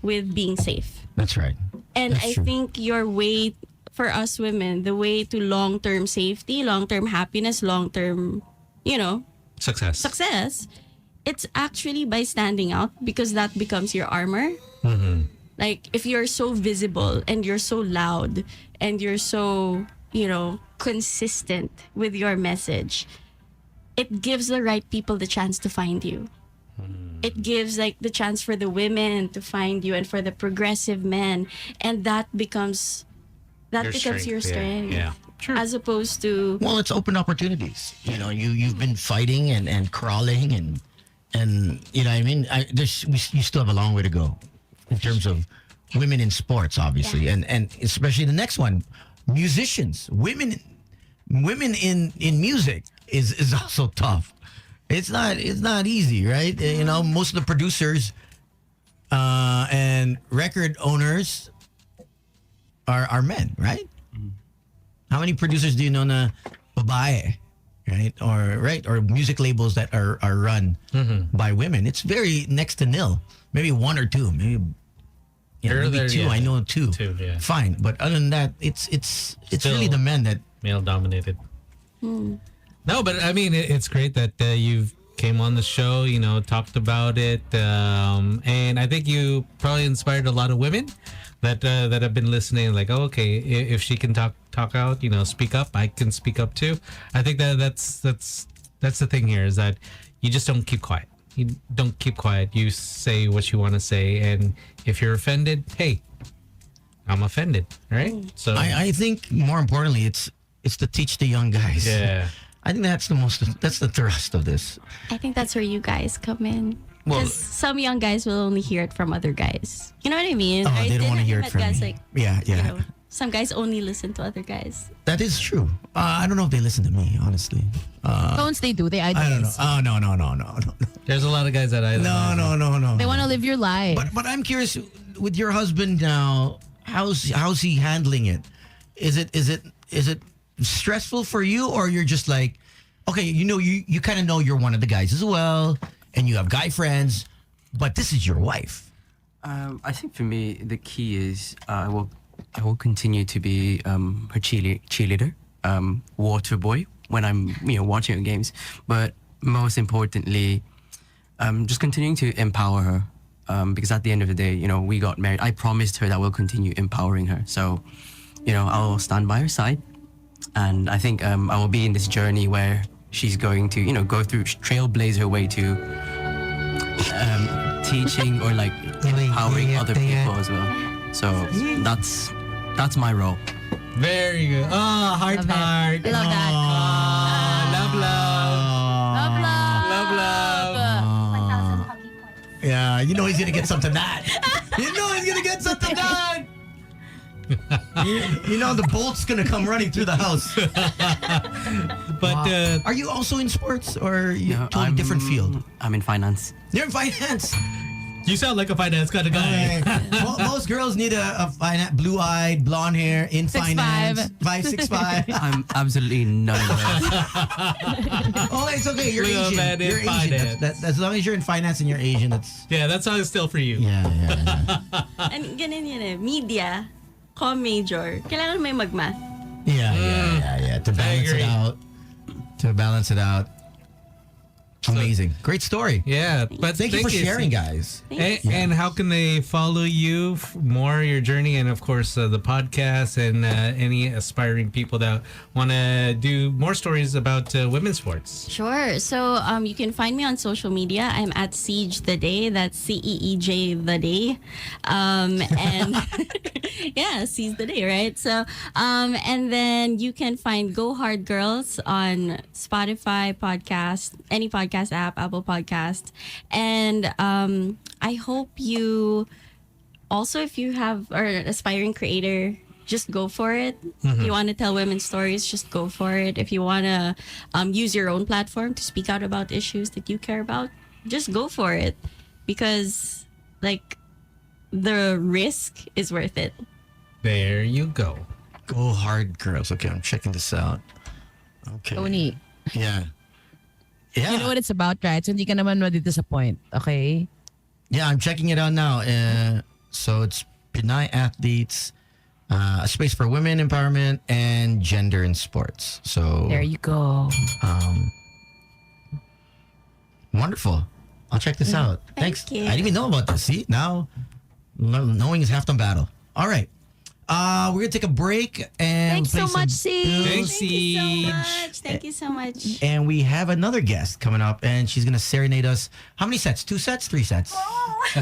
with being safe. That's right. And That's I true. think your way for us women, the way to long-term safety, long-term happiness, long-term success, it's actually by standing out, because that becomes your armor. Like if you're so visible and you're so loud and you're so consistent with your message, it gives the right people the chance to find you. It gives like the chance for the women to find you and for the progressive men, and that becomes your strength. Yeah. True. As opposed to Well, it's open opportunities. You've been fighting and crawling and you know what I mean. You still have a long way to go in terms of women in sports, obviously, and especially the next one, musicians, women in music is also tough. It's not easy, right? Most of the producers and record owners are men, right? How many producers do you know na babae, right? Or music labels that are run by women? It's very next to nil. Maybe one or two, maybe two. I know two. Yeah. Fine, but other than that, it's really the men that Male dominated. No, but I mean, it's great that you've came on the show, talked about it, and I think you probably inspired a lot of women that have been listening. Like, okay, if she can talk out, speak up, I can speak up too. I think that's the thing here, is that you just don't keep quiet. You don't keep quiet. You say what you want to say, and if you're offended, hey, I'm offended, right? So I think more importantly, it's to teach the young guys. Yeah. I think that's the thrust of this. I think that's where you guys come in. Well- Because some young guys will only hear it from other guys. You know what I mean? Oh, Right? they don't want to Then hear I it met from guys me. like, Yeah. some guys only listen to other guys. That is true. I don't know if they listen to me, honestly. Tones, they do. They I don't know. idolize. Oh, no. there's a lot of guys that I No. They want to live your life. But I'm curious, with your husband now, how's he handling it? Is it stressful for you, or you're just like, okay, you kind of know you're one of the guys as well, and you have guy friends, but this is your wife. I think for me, the key is I will continue to be her cheerleader, water boy when I'm watching her games. But most importantly, just continuing to empower her because at the end of the day, you know, we got married. I promised her that we'll continue empowering her. So, you know, I'll stand by her side. And I think I will be in this journey where she's going to, you know, go through, trailblaze her way to teaching or like empowering other people as well. So that's my role. Very good. Oh, heart. Love it. I love that. Love. Yeah, you know he's gonna get something done. You know he's gonna get something done. You know the bolt's gonna come running through the house. But Are you also in sports or you totally different field? I'm in finance. You're in finance. you sound like a finance kind of guy. Most girls need a blue-eyed, blonde hair in 6'5". finance. 5'6". I'm absolutely none of those. Oh, it's okay. You're Little Asian. man in You're Asian. finance. That's as long as you're in finance and you're Asian, that's Yeah, that song is still for you. yeah. And ganun yun eh. Media, com major, kailangan may mag-math. Yeah. To balance it out. Amazing. Great story. Yeah, but Thank you for sharing, guys. And how can they follow you more, your journey, and of course the podcast and any aspiring people that want to do more stories about women's sports? Sure. So you can find me on social media. I'm at Ceej the Day. That's CEEJ the Day. And yeah, seize the day, right? So and then you can find Go Hard Girls on Spotify podcast, any podcast app, Apple Podcast. And I hope you also, if you have or an aspiring creator, just go for it. If you want to tell women's stories, just go for it. If you want to use your own platform to speak out about issues that you care about, just go for it. Because like the risk is worth it. There you go. Go Hard Girls. Okay, I'm checking this out. Okay. Tony, Yeah. you know what it's about, right? So hindi ka naman disappoint, okay? Yeah, I'm checking it out now. So it's Pinay athletes, a space for women empowerment and gender in sports. So There you go. wonderful. I'll check this out. Thanks. you. I didn't even know about this. See, now knowing is half the battle. All right. We're gonna take a break and Thanks so play much, some Ceej. bills. Thanks, Thank you so Ceej. much. Thank you so much. And we have another guest coming up, and she's gonna serenade us. How many sets? 2 sets? 3 sets? 2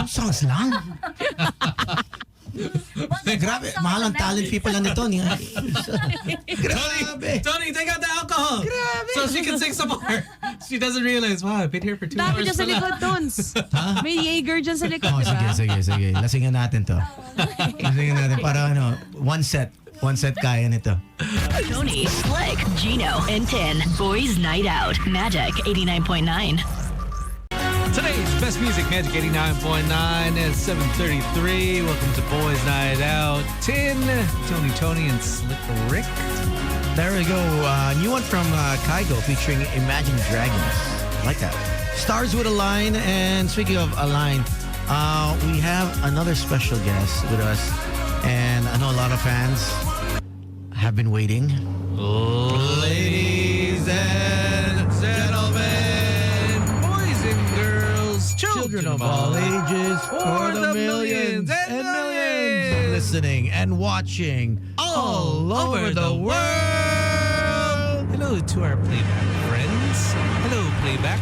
songs lang. Grabe, mahal ang talent people lang nito. Grabe. Tony, take out the alcohol. So she can sing some more. She doesn't realize, wow, I've been here for 2 Dami hours. dyan sa pala. likod, Tons. May Jaeger dyan sa likod, Oh, di ba? sige. Lasingan natin to. Lasingan natin para 1 set. 1 set kaya nito. Tony, Slick, Gino, and 10. Boys Night Out. Magic 89.9. Today's best music, Magic 89.9 at 7:33. Welcome to Boys Night Out. 10, Tony, and Slick Rick. There we go. New one from Kygo featuring Imagine Dragons. I like that. Stars with a Line. And speaking of a line, we have another special guest with us. And I know a lot of fans have been waiting. Ladies and gentlemen, boys and girls, children of all ages, for the millions and millions listening and watching all over the world. Hello to our playback friends. Hello, playback.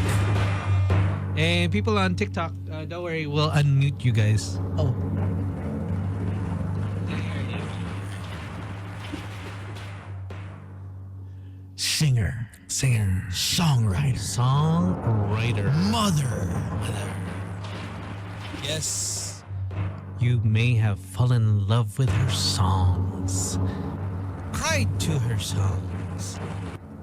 And people on TikTok, don't worry, we'll unmute you guys. Oh. Singer, songwriter, mother. Yes, you may have fallen in love with her songs, cried to her songs,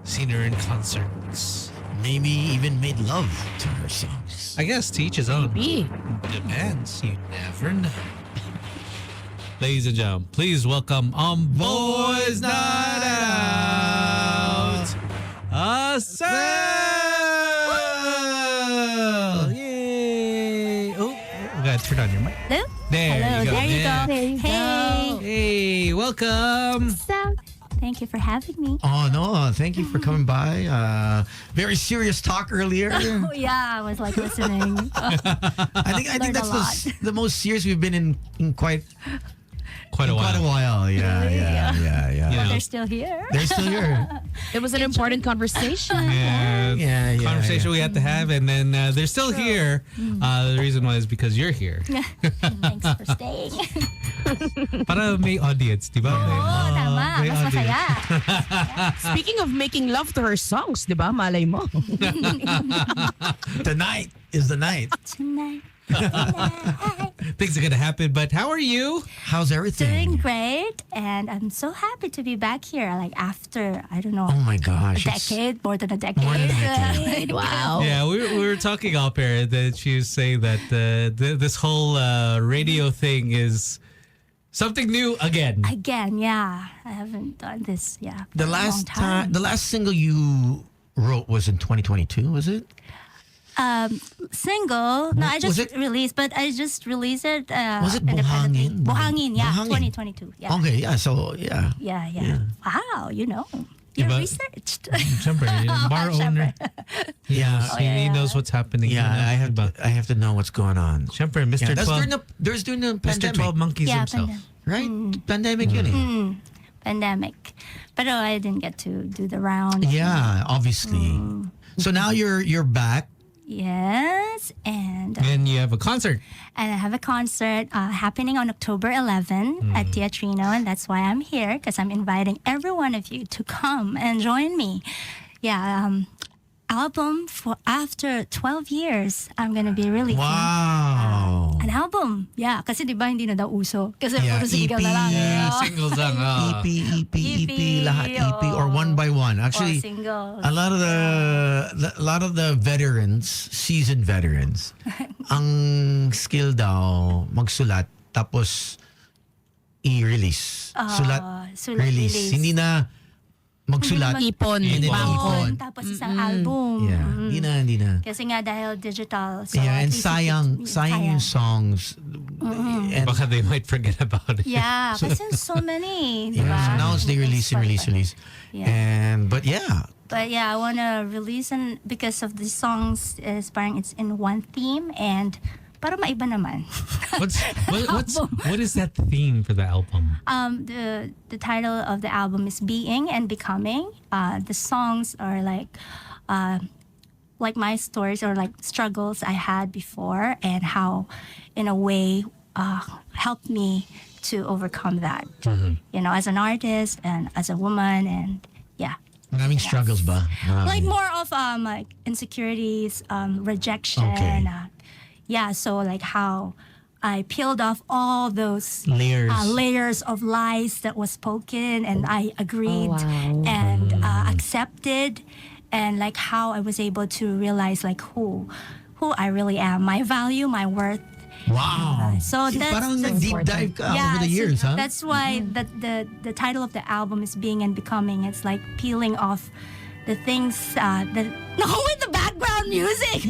seen her in concerts, Maybe even made love to her songs. I guess to each his own. Maybe. Depends. You never know. Ladies and gentlemen, please welcome on Boys Night Out, Acel! Yay! Oh, we gotta turn on your mic. Hello? There you go. There you Yeah. go. Hey. Hey, welcome. Thank you for having me. Oh, no. Thank you for coming by. Very serious talk earlier. Oh, yeah, I was like listening. I think Learned a that's lot. the most serious we've been in quite Quite a while. Quite a while. Yeah. You know, They're still here. They're still here. It was an important conversation. Yeah, conversation we had to have, and then they're still here. The reason why is because you're here. Thanks for staying. Para may audience, di ba? Oo, tama. may Mas audience. masaya. Speaking of making love to her songs, di ba? Malay mo. Tonight is the night. Tonight. Things are gonna happen, but how are you? How's everything? Doing great. And I'm so happy to be back here. Like after, I don't know, Oh my a gosh. it's- decade, more than a decade. More than a decade. Wow. Yeah, we were talking off air that she was saying that this whole radio thing is something new again. Again, yeah. I haven't done this, The for a long last time, time. the last single you wrote was in 2022, was it? Single. No, I Was just it- released, but I just released it. Was it independently. Buhangin? Buhangin, yeah. Buhangin. 2022. Yeah. Okay, yeah. So, yeah. Yeah. Wow, you know. You Diba? researched. Siyempre, yung bar owner. Yeah. He knows what's happening. Yeah, you know, I have to know what's going on. Siyempre, Yeah, Mr. that's 12, during the Mr. pandemic, 12 Monkeys Yeah, himself. right? Pandemic yun eh. Pandemic. But I didn't get to do the round. Yeah, obviously. So now you're back. Yes, and And you have a concert. I have a concert happening on October 11 at Teatrino, and that's why I'm here, because I'm inviting every one of you to come and join me. Yeah, album for after 12 years, I'm gonna be releasing Wow. an album. Yeah, kasi di ba hindi na daw uso? Kasi Yeah, puro single EP. na lang. Yeah, no? singles lang. EP, lahat EP or one by one. Actually, Or singles. a lot of the veterans, seasoned veterans, ang skill daw magsulat tapos i-release. Sulat, sulat, release. release. Hindi na magsulat. Ipon. And then Ipon, ipon. tapos isang album. Yeah, hindi na. Kasi nga dahil digital. So Yeah, and at least sayang yung songs. And Baka they might forget about it. Yeah, kasi so many. yeah, Diba? so now they release. Yeah. But yeah, But yeah, I want to release because of the songs is parang it's in one theme and para maiba naman. What is that theme for the album? The title of the album is Being and Becoming. The songs are like my stories or like struggles I had before and how in a way helped me to overcome that. You know, as an artist and as a woman, and yeah. maraming struggles ba? Like more of like insecurities, rejection. Okay. Yeah, so like how I peeled off all those Layers. of lies that was spoken, and I agreed Oh, wow. and accepted, and like how I was able to realize like who I really am, my value, my worth. Wow. So that's Parang nag-deep dive ka yeah, over the years, so huh? That's why the title of the album is Being and Becoming. It's like peeling off the things that no, with the background music.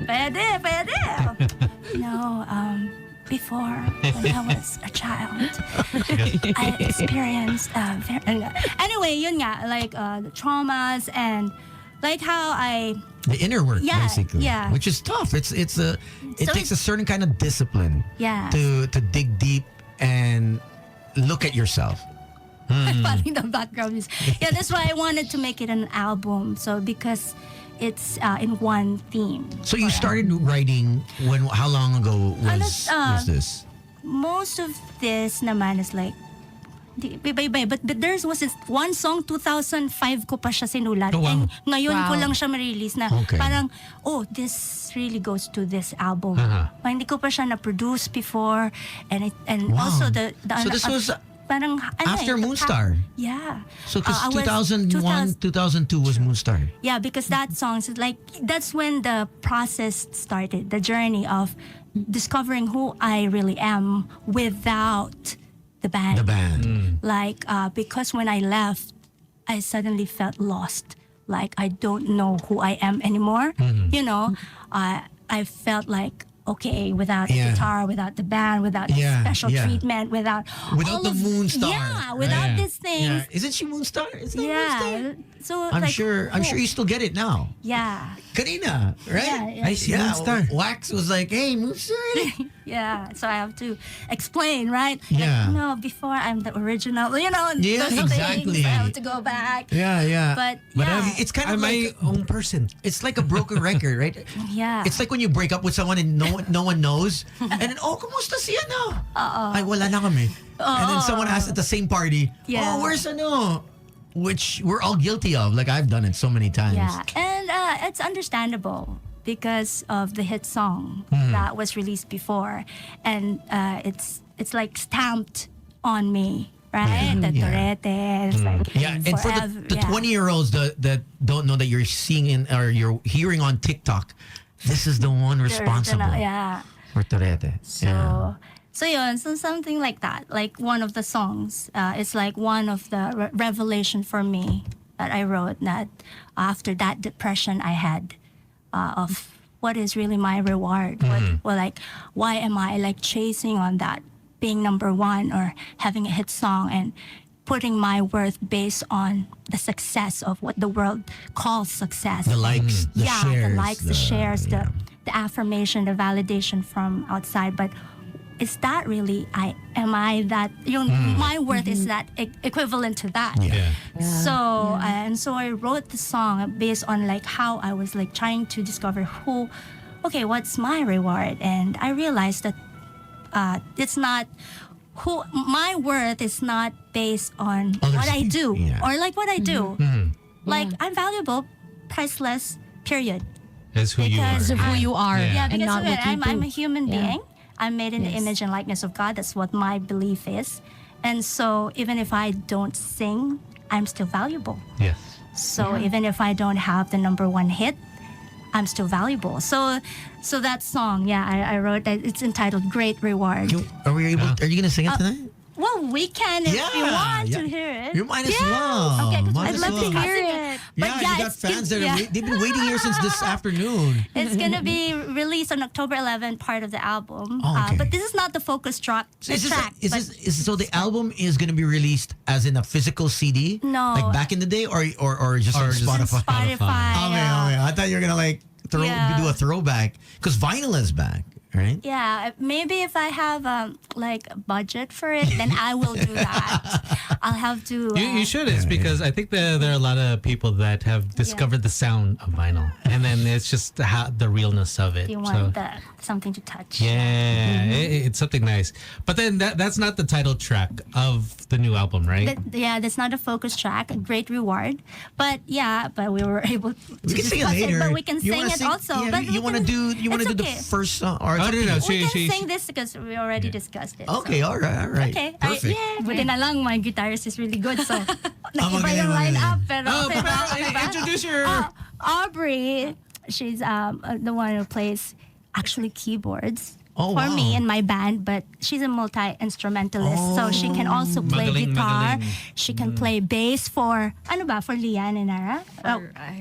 Pwede. Before when I was a child, I experienced anyway, yun nga, like the traumas and like how I The inner work, Yeah, basically. yeah. Which is tough. It So takes a certain kind of discipline Yeah. to dig deep and look at yourself. Parang the background music. Yeah, that's why I wanted to make it an album. So because it's in one theme. So you started writing how long ago was this? Most of this naman is like iba-iba. But there was this one song, 2005 ko pa siya sinulat. Oh, wow. And ngayon ko Wow. lang siya ma-release na Okay. parang, this really goes to this album. Uh-huh. Hindi ko pa siya na-produce before. And Wow. also the So this was parang, after Moonstar? Yeah. So because I was 2001, 2002 was Moonstar. Yeah, because that song is like that's when the process started, the journey of discovering who I really am without the band. The band. Like because when I left, I suddenly felt lost. Like I don't know who I am anymore. You know, I felt like okay, without the Yeah. guitar, without the band, without the Yeah, special yeah. treatment, without Without the Moonstar. Yeah, without Yeah. these things. Yeah. Isn't she Moonstar? Is that Yeah. Moonstar? So I'm like, sure you still get it now. Yeah. Karina, right? Yeah, I see Moonstar. Wax was like, hey, Moonstar. Yeah, so I have to explain, right? Yeah. Like, no, before I'm the original, Yeah, those exactly. things. I have to go back. Yeah. But I'm, It's kind of I'm like my own person. it's like a broken record, right? yeah. It's like when you break up with someone and no one knows, and then kumusta siya no? Ay wala na kami. And then someone asks at the same party, Yeah. where's ano? Which we're all guilty of. Like I've done it so many times. Yeah, and it's understandable because of the hit song that was released before, and it's like stamped on me, right? The Yeah. Torete, it's like Yeah, and for forever, the yeah. 20-year-olds that don't know that you're seeing or you're hearing on TikTok, this is the one The responsible original, yeah. for Torete. So, so something like that. Like one of the songs, it's like one of the revelation for me that I wrote that after that depression I had of what is really my reward. Why am I like chasing on that, being number one or having a hit song and putting my worth based on the success of what the world calls success. The likes, the shares. The likes, the shares, the affirmation, the validation from outside. But is that really am I that my worth is that equivalent to that? Yeah. So so I wrote the song based on like how I was like trying to discover what's my reward, and I realized that it's not my worth is not based on Others what I do or like what I do. Like I'm valuable, priceless, period. As who you are. Because of who you are. Yeah, And because not of it, what you I'm do. a human being. I'm made in the image and likeness of God. That's what my belief is. And so even if I don't sing, I'm still valuable. Yes. So even if I don't have the number one hit, I'm still valuable. So that song, I wrote that. It's entitled "Great Reward." Are you gonna sing it tonight? Well, we can if you want to hear it. You might as well. Okay, 'cause Might I'd as love to well. hear it. But Yeah, you got it's fans gonna- that they've been waiting here since this afternoon. It's gonna be released on October 11th, part of the album. Oh, okay. But this is not the focus track. So the album is going to be released as in a physical CD? No. Like back in the day, or just on just Spotify? Spotify. Okay. I thought you were gonna like do a throwback because vinyl is back, right? Yeah, maybe if I have like a budget for it, then I will do that. I'll have to. You should. It's because I think there are a lot of people that have discovered the sound of vinyl, and then it's just the realness of it. You So, want something to touch. yeah, it's something nice. But then that's not the title track of the new album, right? That's not a focus track. A great reward, but we were able to We can sing it discuss later. But we can You sing wanna it also. Yeah, but you want to do it's the okay. first song? Or Oh, no. We can sing this because we already discussed it. Okay, so. all right. Okay. Perfect. Buti na lang, my guitarist is really good. So, nakiba magaling, yung magaling. line-up. Pero, Introduce your... Aubrey, she's the one who plays actually keyboards Oh, for wow. me in my band, but she's a multi-instrumentalist. So she can also play guitar. Magaling. She can play bass for Lian and Nara?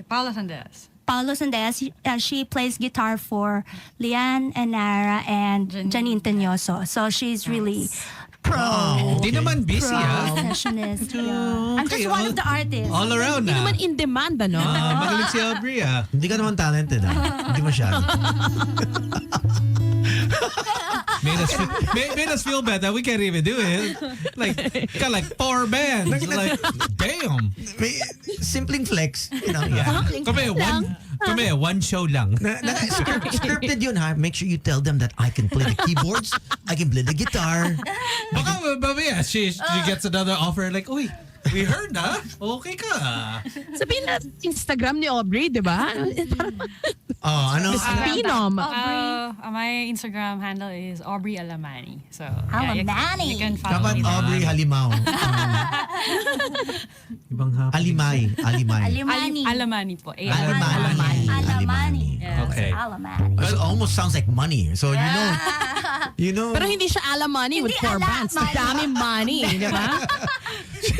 Paula Sandes. Paulo Sandes, she plays guitar for Lian and Nara and Janine Tenyoso. So she's really pro. Di naman busy, Professionist. I'm just one of the artists. All around Hindi na. naman in demand, ano? Magaling si Aubrey, Hindi ka naman talented, Hindi masyado. Made us feel bad that we can't even do it. Like, got like 4 bands. Like, damn. Simpleng flex. Yeah. Kami, one show lang. Scripted yun, ha? Make sure you tell them that I can play the keyboards, I can play the guitar. Baka mamaya, she gets another offer like, uy, we heard na. Okay ka. Sabihin na Instagram ni Aubrey, di ba? Ano? Pinom. My Instagram handle is Aubrey Alamani. So Alamani. you can follow Dapat me there. Aubrey Halimaw. Ibang hapon. Alimay. Alimani. Alamani po. Alamani. Yeah. Okay. Alamani. It almost sounds like money. So you know. Pero hindi siya alamani with Hindi 4 bands. alamani. Daming money, di ba?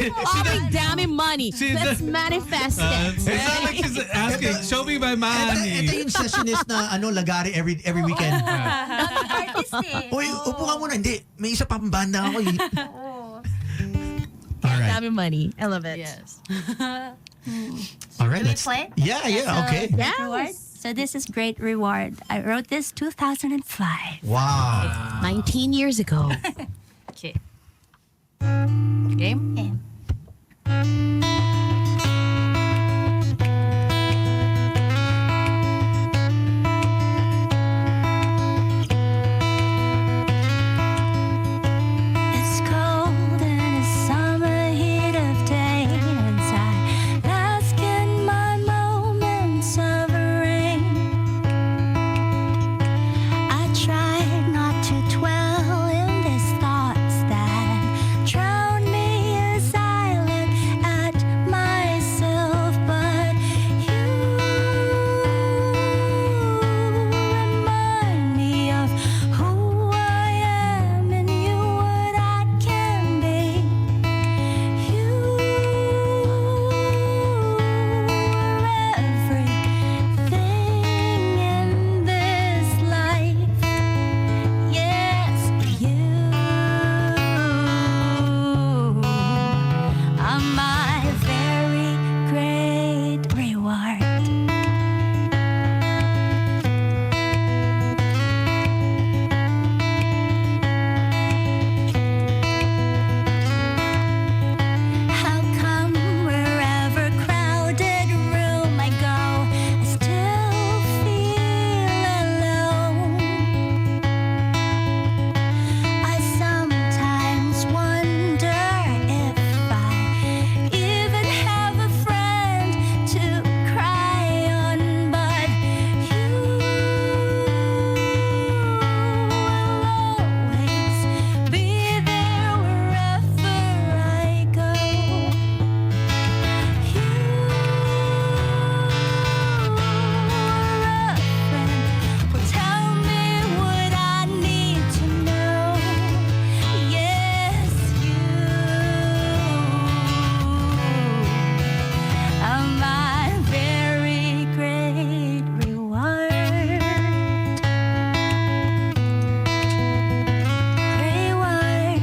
Offering damn money. Let's manifest it. It's not like she's asking, show me my Ito money. yung sessionist na lagari every weekend. Artist eh. Uy, upo ka muna. Hindi, may isa pa pang banda ako. All right. Damn money. I love it. Yes. All right. Do we Let's, play? yeah, okay. Great Reward? So this is Great Reward. I wrote this 2005. Wow. 19 years ago. Okay. Game? And it's cold in the summer heat of day, and I bask in my moments of rain. I try not to dwell in these thoughts that drown me as I look at myself, but you remind me of who I am and you what I can be. You are everything in this life. Yes, you are my very great reward. How come wherever crowded room I go, I still feel alone? I sometimes wonder if I even have a friend to cry on, but you will always be there wherever I go. You are a friend, will tell me what I need to know. Yes, you are my very great reward. Reward.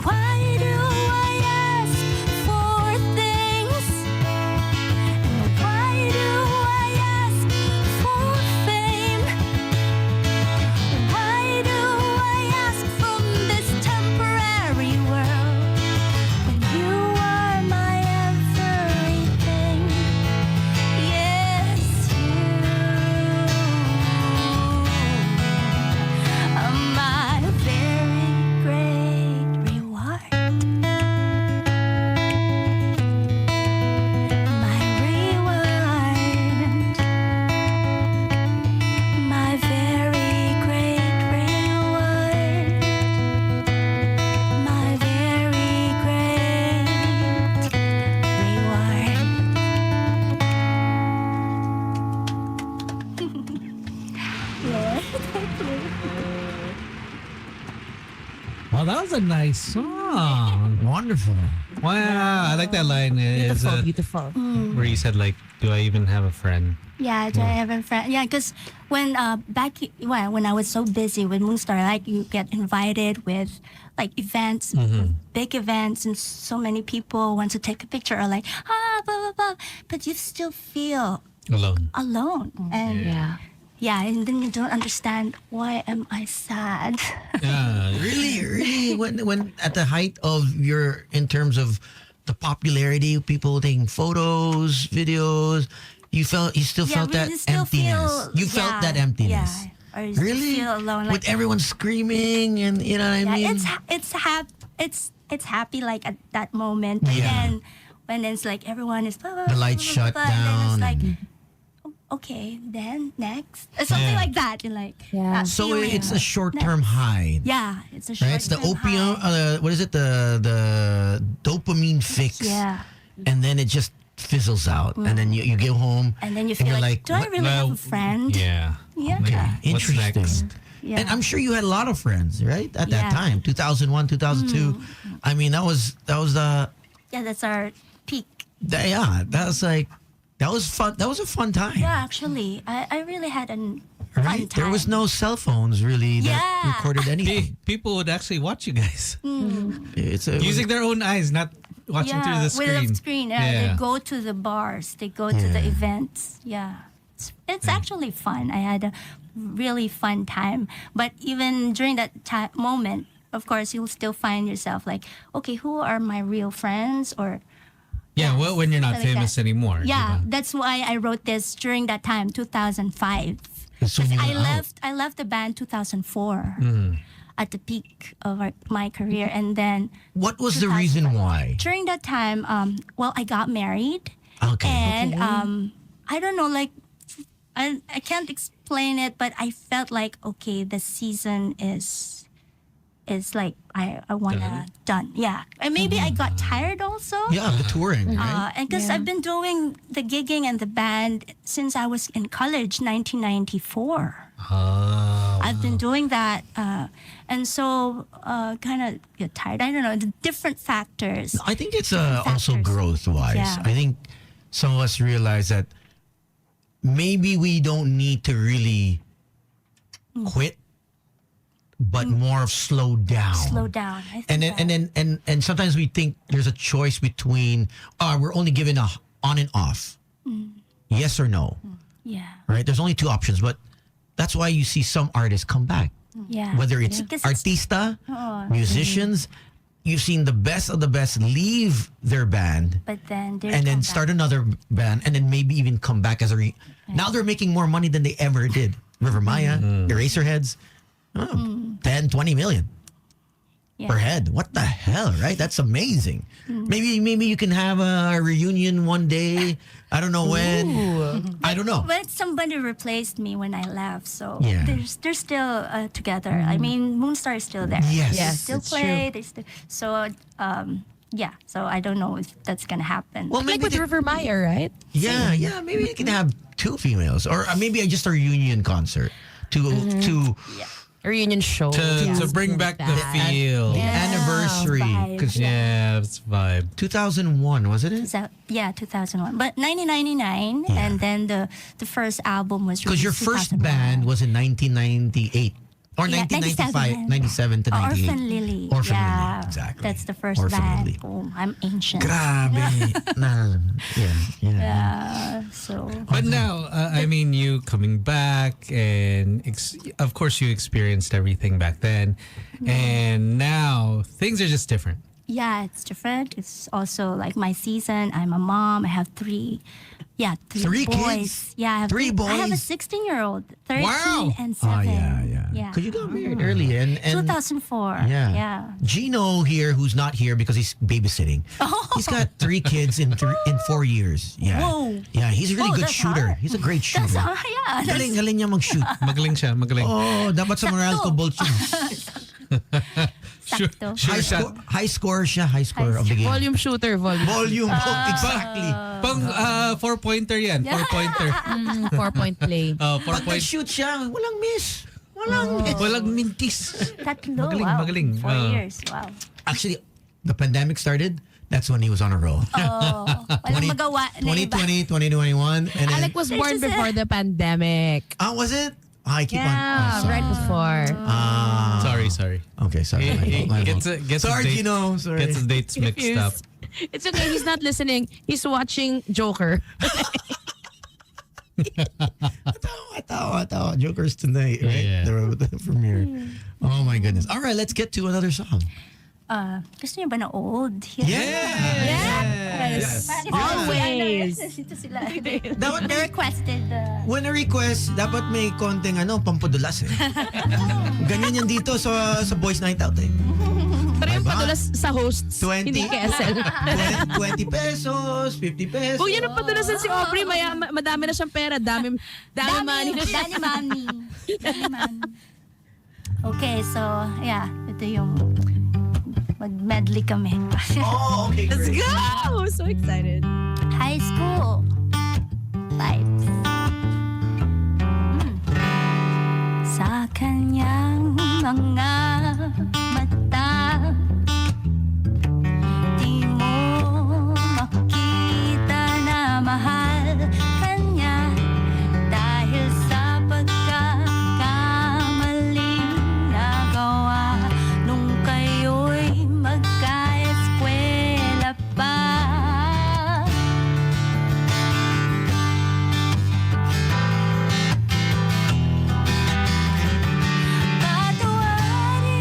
Why do I ask for things? And why do I ask for fame? Why do I ask from this temporary world when you are my everything? Yes, you are my very great reward. My reward. My very great reward. My very great Well, that was a nice song. Wonderful. Wow, I like that line. Is, Beautiful, beautiful. where you said, like, do I even have a friend? Yeah, do I have a friend? Yeah, because when when I was so busy with Moonstar, like you get invited with like events, big events, and so many people want to take a picture or like blah blah blah, but you still feel Alone. and Yeah. and then you don't understand why am I sad. Yeah. Really, when at the height of your, in terms of the popularity, people taking photos, videos, you still felt that you still emptiness. You felt that emptiness. Yeah, or you still Really? feel alone. With everyone screaming and you know what I mean? It's happy like at that moment, but Yeah. then when it's like everyone is The lights shut and then it's down like and- okay, then next something Yeah. like that. You're like Yeah. that So feeling. it's a short-term high. Yeah, it's a short. Right? It's the opium, what is it? The dopamine fix. Yeah. And then it just fizzles out. And then you get home. And then you and feel you're like, do I really have a friend? Yeah. Yeah. Okay, What's interesting. next? Yeah. And I'm sure you had a lot of friends, right? At that Yeah. time, 2001, 2002. I mean, that was the Yeah, that's our peak. that was fun. That was a fun time. Yeah, actually, I really had a fun Right? time. There was no cell phones really that Yeah. recorded anything. People would actually watch you guys It's using their own eyes, not watching through the screen. With the screen. They go to the bars. They go to the events. Yeah. It's actually fun. I had a really fun time. But even during that moment, of course, you'll still find yourself like, okay, who are my real friends? Or Yeah, well, when you're not something like famous that. anymore. Yeah, diba? that's why I wrote this during that time, 2005. So Because you I were out. left the band 2004 at the peak of my career, and then What was the reason why? during that time, well, I got married, Okay. and I don't know, like I can't explain it, but I felt like okay, the season is like I wanna done. Yeah, and maybe I got tired also. Yeah, the touring, right? And because I've been doing the gigging and the band since I was in college, 1994. I've been doing that, and so kind of get tired. I don't know, the different factors. I think it's also factors. growth-wise. Yeah. I think some of us realize that maybe we don't need to really quit, but more of slow down. Slow down. I think And then sometimes we think there's a choice between we're only given a on and off, yes or no, yeah, right? There's only two options, but that's why you see some artists come back, yeah. whether it's Because artista, musicians. You've seen the best of the best leave their band but then and then start another band and then maybe even come back as now they're making more money than they ever did. River Maya, Eraserheads, 10, 20 million per head. What the hell, right? That's amazing. Maybe you can have a reunion one day. I don't know when. I don't know. But somebody replaced me when I left, so Yeah. they're still together. I mean, Moonstar is still there. Yes. Yes, They still it's play. They still so yeah. So I don't know if that's gonna happen. Well, Like with River Maya, right? yeah. Maybe you can have two females, or maybe just a reunion concert to A reunion show. To bring back the feel. the anniversary. vibe. 'Cause Yeah, it's vibe. 2001 wasn't it? So, yeah, 2001. But 1999, and then the first album was Because your released first 2001. band was in 1998 or Yeah, 1995, 97 to 98. Orphan Lily. Orphan yeah, Lily, exactly. That's the first Orphan band. Lily. Oh, I'm ancient. Grabe. No. Yeah, so But now, I mean, you coming back, and of course, you experienced everything back then, and now things are just different. yeah, it's different. It's also like my season. I'm a mom. I have three Three boys. kids? Yeah, I have Three I have a boys? 16-year-old, 13, Wow. and 7. Yeah. Yeah. Because you got married early. And 2004. Yeah. Yeah. Gino here, who's not here because he's babysitting. He's got 3 kids in 4 years. Yeah. Whoa. Yeah, he's a really Whoa, good that's shooter. hard. He's a great shooter. That's, yeah. That's, Galing niya mag-shoot. Magaling siya, magaling. Oh, dapat sa Moralco Bolt yun. sakto. High score siya. High score of the game. Volume shooter, volume. Volume. exactly. Pang 4-pointer yan, 4-pointer. 4-point play. Oh, Pag 4-point. nag-shoot siya, walang miss. Walang miss. Walang mintis. Tatlo. Magaling, wow. magaling. 4 years. Wow. Actually, the pandemic started. That's when he was on a roll. Oh, walang magawa na iba. 2020, 2021. And then, Alec was born There's just before the pandemic. was it? I keep Yeah, on. Oh, right before. Sorry. Okay, sorry. My Gets fault. gets Sorry, his Gino. Sorry. Gets his dates mixed up. It's okay. He's not listening. He's watching Joker. Atawa. Jokers tonight, right? Yeah. The premiere. Oh my goodness. All right, let's get to another song. Gusto niyo ba na old? Yes. Always. Ito sila. Dapat They requested. when a request, dapat may konting pampadulas eh. Ganyan yan dito sa Boys Night Out eh. Pero yung Diba? padulas sa hosts, 20. hindi kay Acel. 20 pesos, 50 pesos. Kung yan ang padulasan si Aubrey, madami na siyang pera. Dami money na siya. Dani Mami. Okay, so, yeah. Ito yung mag-medley kami. Oh, okay, Let's great. go! So excited. High school vibes. Sa kanya mga mata. Di mo makita na mahal kanya dahil sa pagkakamaling nagawa nung kayo'y magka-eskwela pa. Patawarin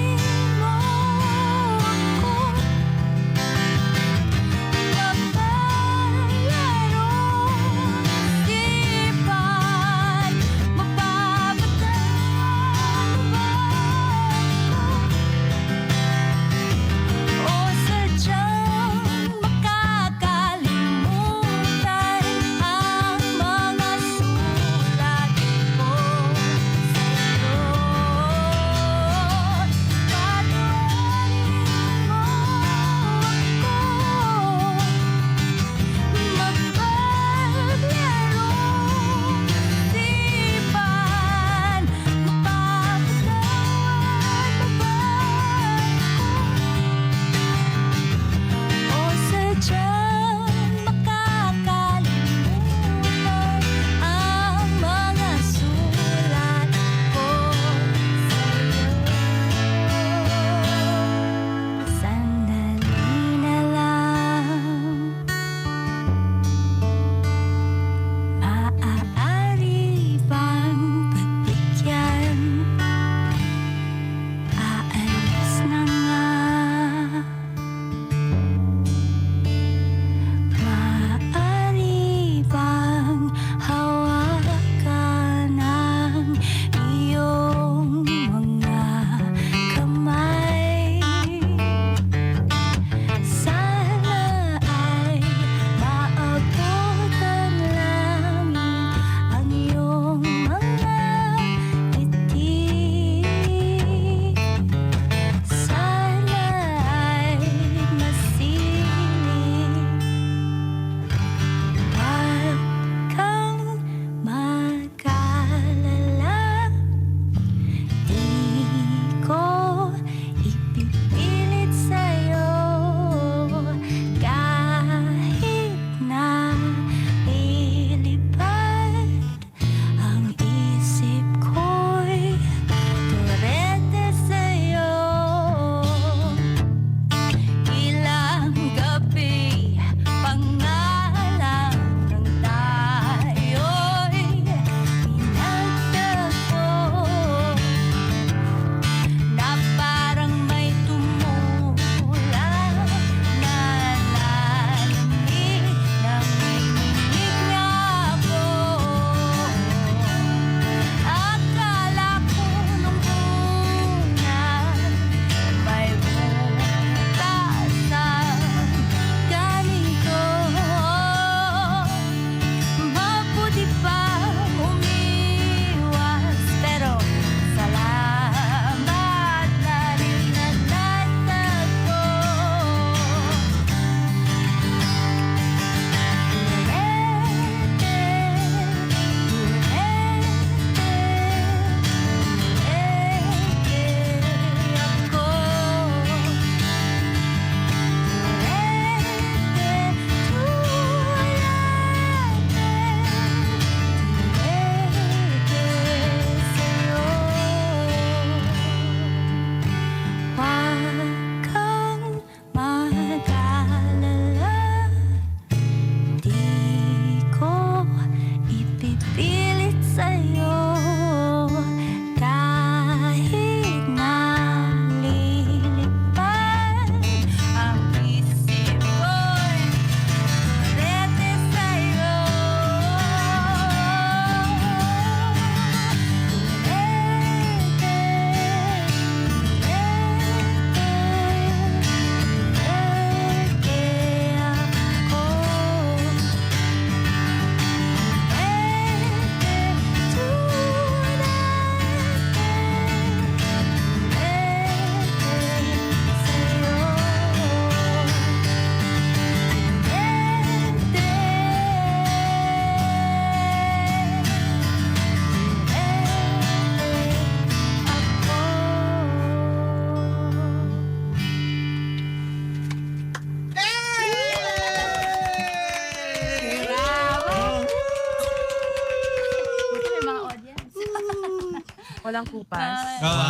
Walang kupas. Ah.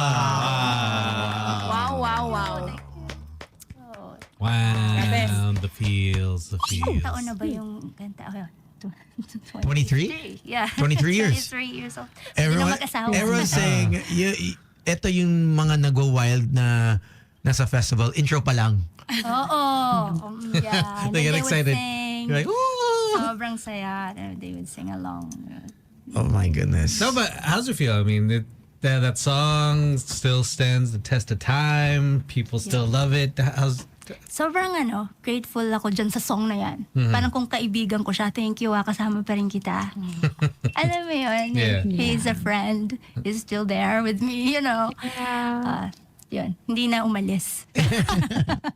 Wow. Wow, the feels. Taon na ba yung kanta? 23? Yeah. 23 years. 23 years old. Hindi na mag-asawa. Everyone's saying, ito yung mga nagwa-wild na nasa festival. Intro pa lang. Oo. Yeah. They get excited. You're like, ooh. Sobrang saya. They would sing along. Oh my goodness. No, but how's it feel? I mean, that song still stands the test of time. People still love it. Sobrang grateful ako dyan sa song na yan. Parang kung kaibigan ko siya, thank you, kasama pa rin kita. Alam mo yun? Yeah. He's a friend. He's still there with me, you know. Yun, hindi na umalis.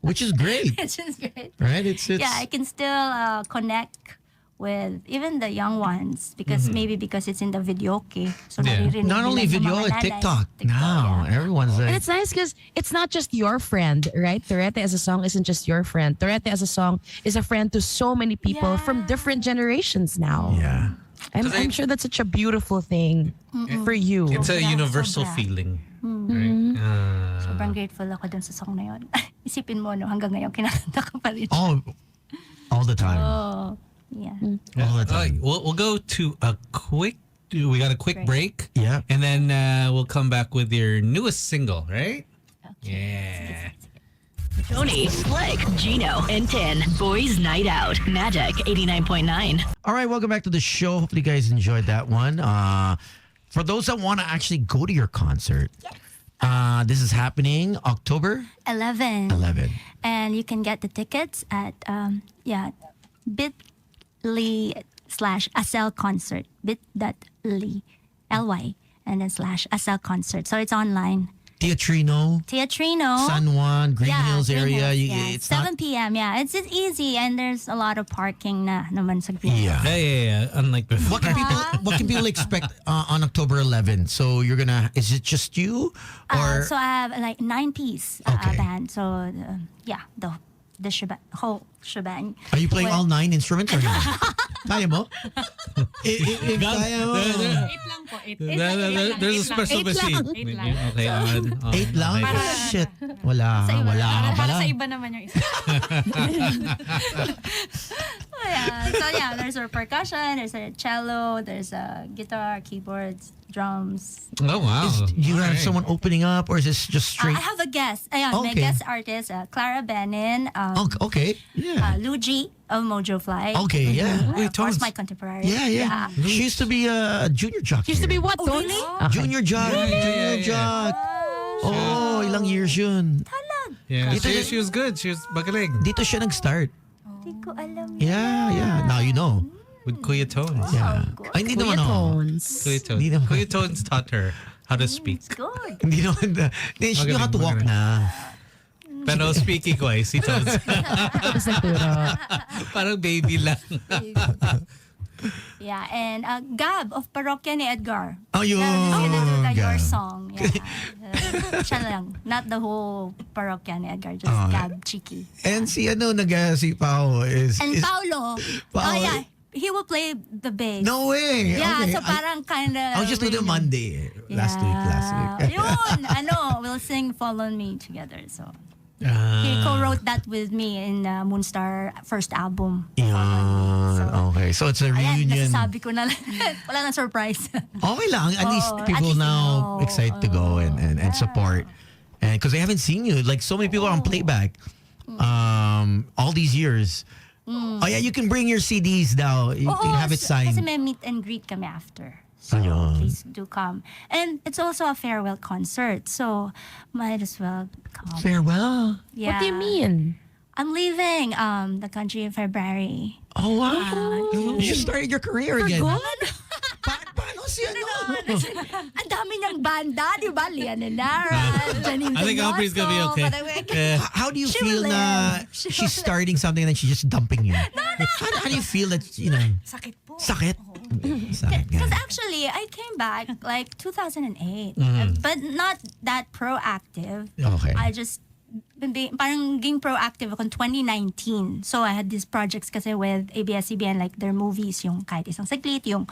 Which is great. Which is great. Right? It's Yeah, I can still connect with even the young ones because maybe because it's in the video, okay. So naririnig Not only nila sa video, mga nanay. TikTok. Now, yeah. everyone's And like, it's nice because it's not just your friend, right? Torete as a song isn't just your friend. Torete as a song is a friend to so many people from different generations now. yeah. I'm sure that's such a beautiful thing for you. It's a Sobra, universal sobra. feeling. Right? Sobrang grateful ako dun sa song na yun. Isipin mo, hanggang ngayon kinakanta ka pa rin. All the time. Oh, yeah. All the time. We'll go to a quick. We got a quick break. Yeah. And then we'll come back with your newest single, right? Yeah. Tony, Slick, Gino, and 10. Boys Night Out. Magic 89.9. All right, welcome back to the show. Hopefully you guys enjoyed that one. For those that want to actually go to your concert, this is happening October 11. 11. And you can get the tickets at bit.ly/Acel concert. bit.ly ly and then /Acel concert. So it's online. Teatrino, San Juan, Green Hills area. It's 7 p.m. Yeah, it's easy and there's a lot of parking na naman sa Green Hills. Yeah. Unlike before. What can people expect on October 11? So is it just you or So I have like 9-piece Okay. band. So the whole shebang. are you playing all 9 instruments or not? Kaya mo? If kaya mo. 8 lang po. 8 There's a special machine. Eight lang. Okay. 8 lang? Okay. Shit. Wala ka Para pala. sa iba naman yung isa. There's a percussion, there's a cello, there's a guitar, keyboards, drums. Oh, wow. Do you have Alright. someone opening up or is this just straight? I have a guest. My Okay. guest artist, Clara Benin, Okay. Yeah. Luigi of Mojo Fly. Okay, yeah. Of course, my contemporary. Yeah. She used to be a junior jock. Used to be what, Tony? really? Junior jock. Junior jock. Oh, ilang years yun. Yeah, Dito she was good. She was magaling. Dito siya nag-start. Hindi ko alam. Yeah. Now you know. With Kuya Tones. Yeah. Ay, hindi Kuya naman ako. Tones. Kuya Tones. Hindi naman. Kuya Tones taught her how to speak. Good. Hindi naman. She knew how to walk na. Pero speaking ko si Tones. Tapos nagturo. Parang baby lang. Yeah, and Gab of Parokya ni Edgar. Oh, yun. He's gonna do your Gab. song. Yeah. Siya lang. Not the whole Parokya ni Edgar. Just Gab Chiki. And si si Pao is... And is- Paulo. Paulo. Oh, yeah. He will play the bass. No way. Yeah, Okay. so parang kind of... I was just with him Monday. Last week. Yun. We'll sing Follow Me together. So he Ah. co-wrote that with me in Moonstar first album. Yan. So, Okay. So it's a ayan, reunion. nasasabi ko na lang. Wala nang surprise. Okay lang. At least Oo, people at least now you know. excited to go and support. And because they haven't seen you. Like so many people are on playback all these years. Oh yeah, you can bring your CDs now. You can have it signed. Kasi may meet and greet kami after. So Ayun. please do come. And it's also a farewell concert. So might as well come. Farewell. Yeah. What do you mean? I'm leaving the country in February. Oh wow. You just started your career again. Paano si Ang dami niyang banda, di ba? Liana Nara, Janine I think Aubrey's gonna be okay. How do you She feel will na live. She she's will starting something and then she's just dumping you? How do you feel that, Sakit po. sakit? Sakit nga. Because actually, I came back like 2008, but not that proactive. Okay. I just parang naging proactive ako in 2019. So I had these projects kasi with ABS-CBN, like their movies, yung Kahit Isang Saglit, yung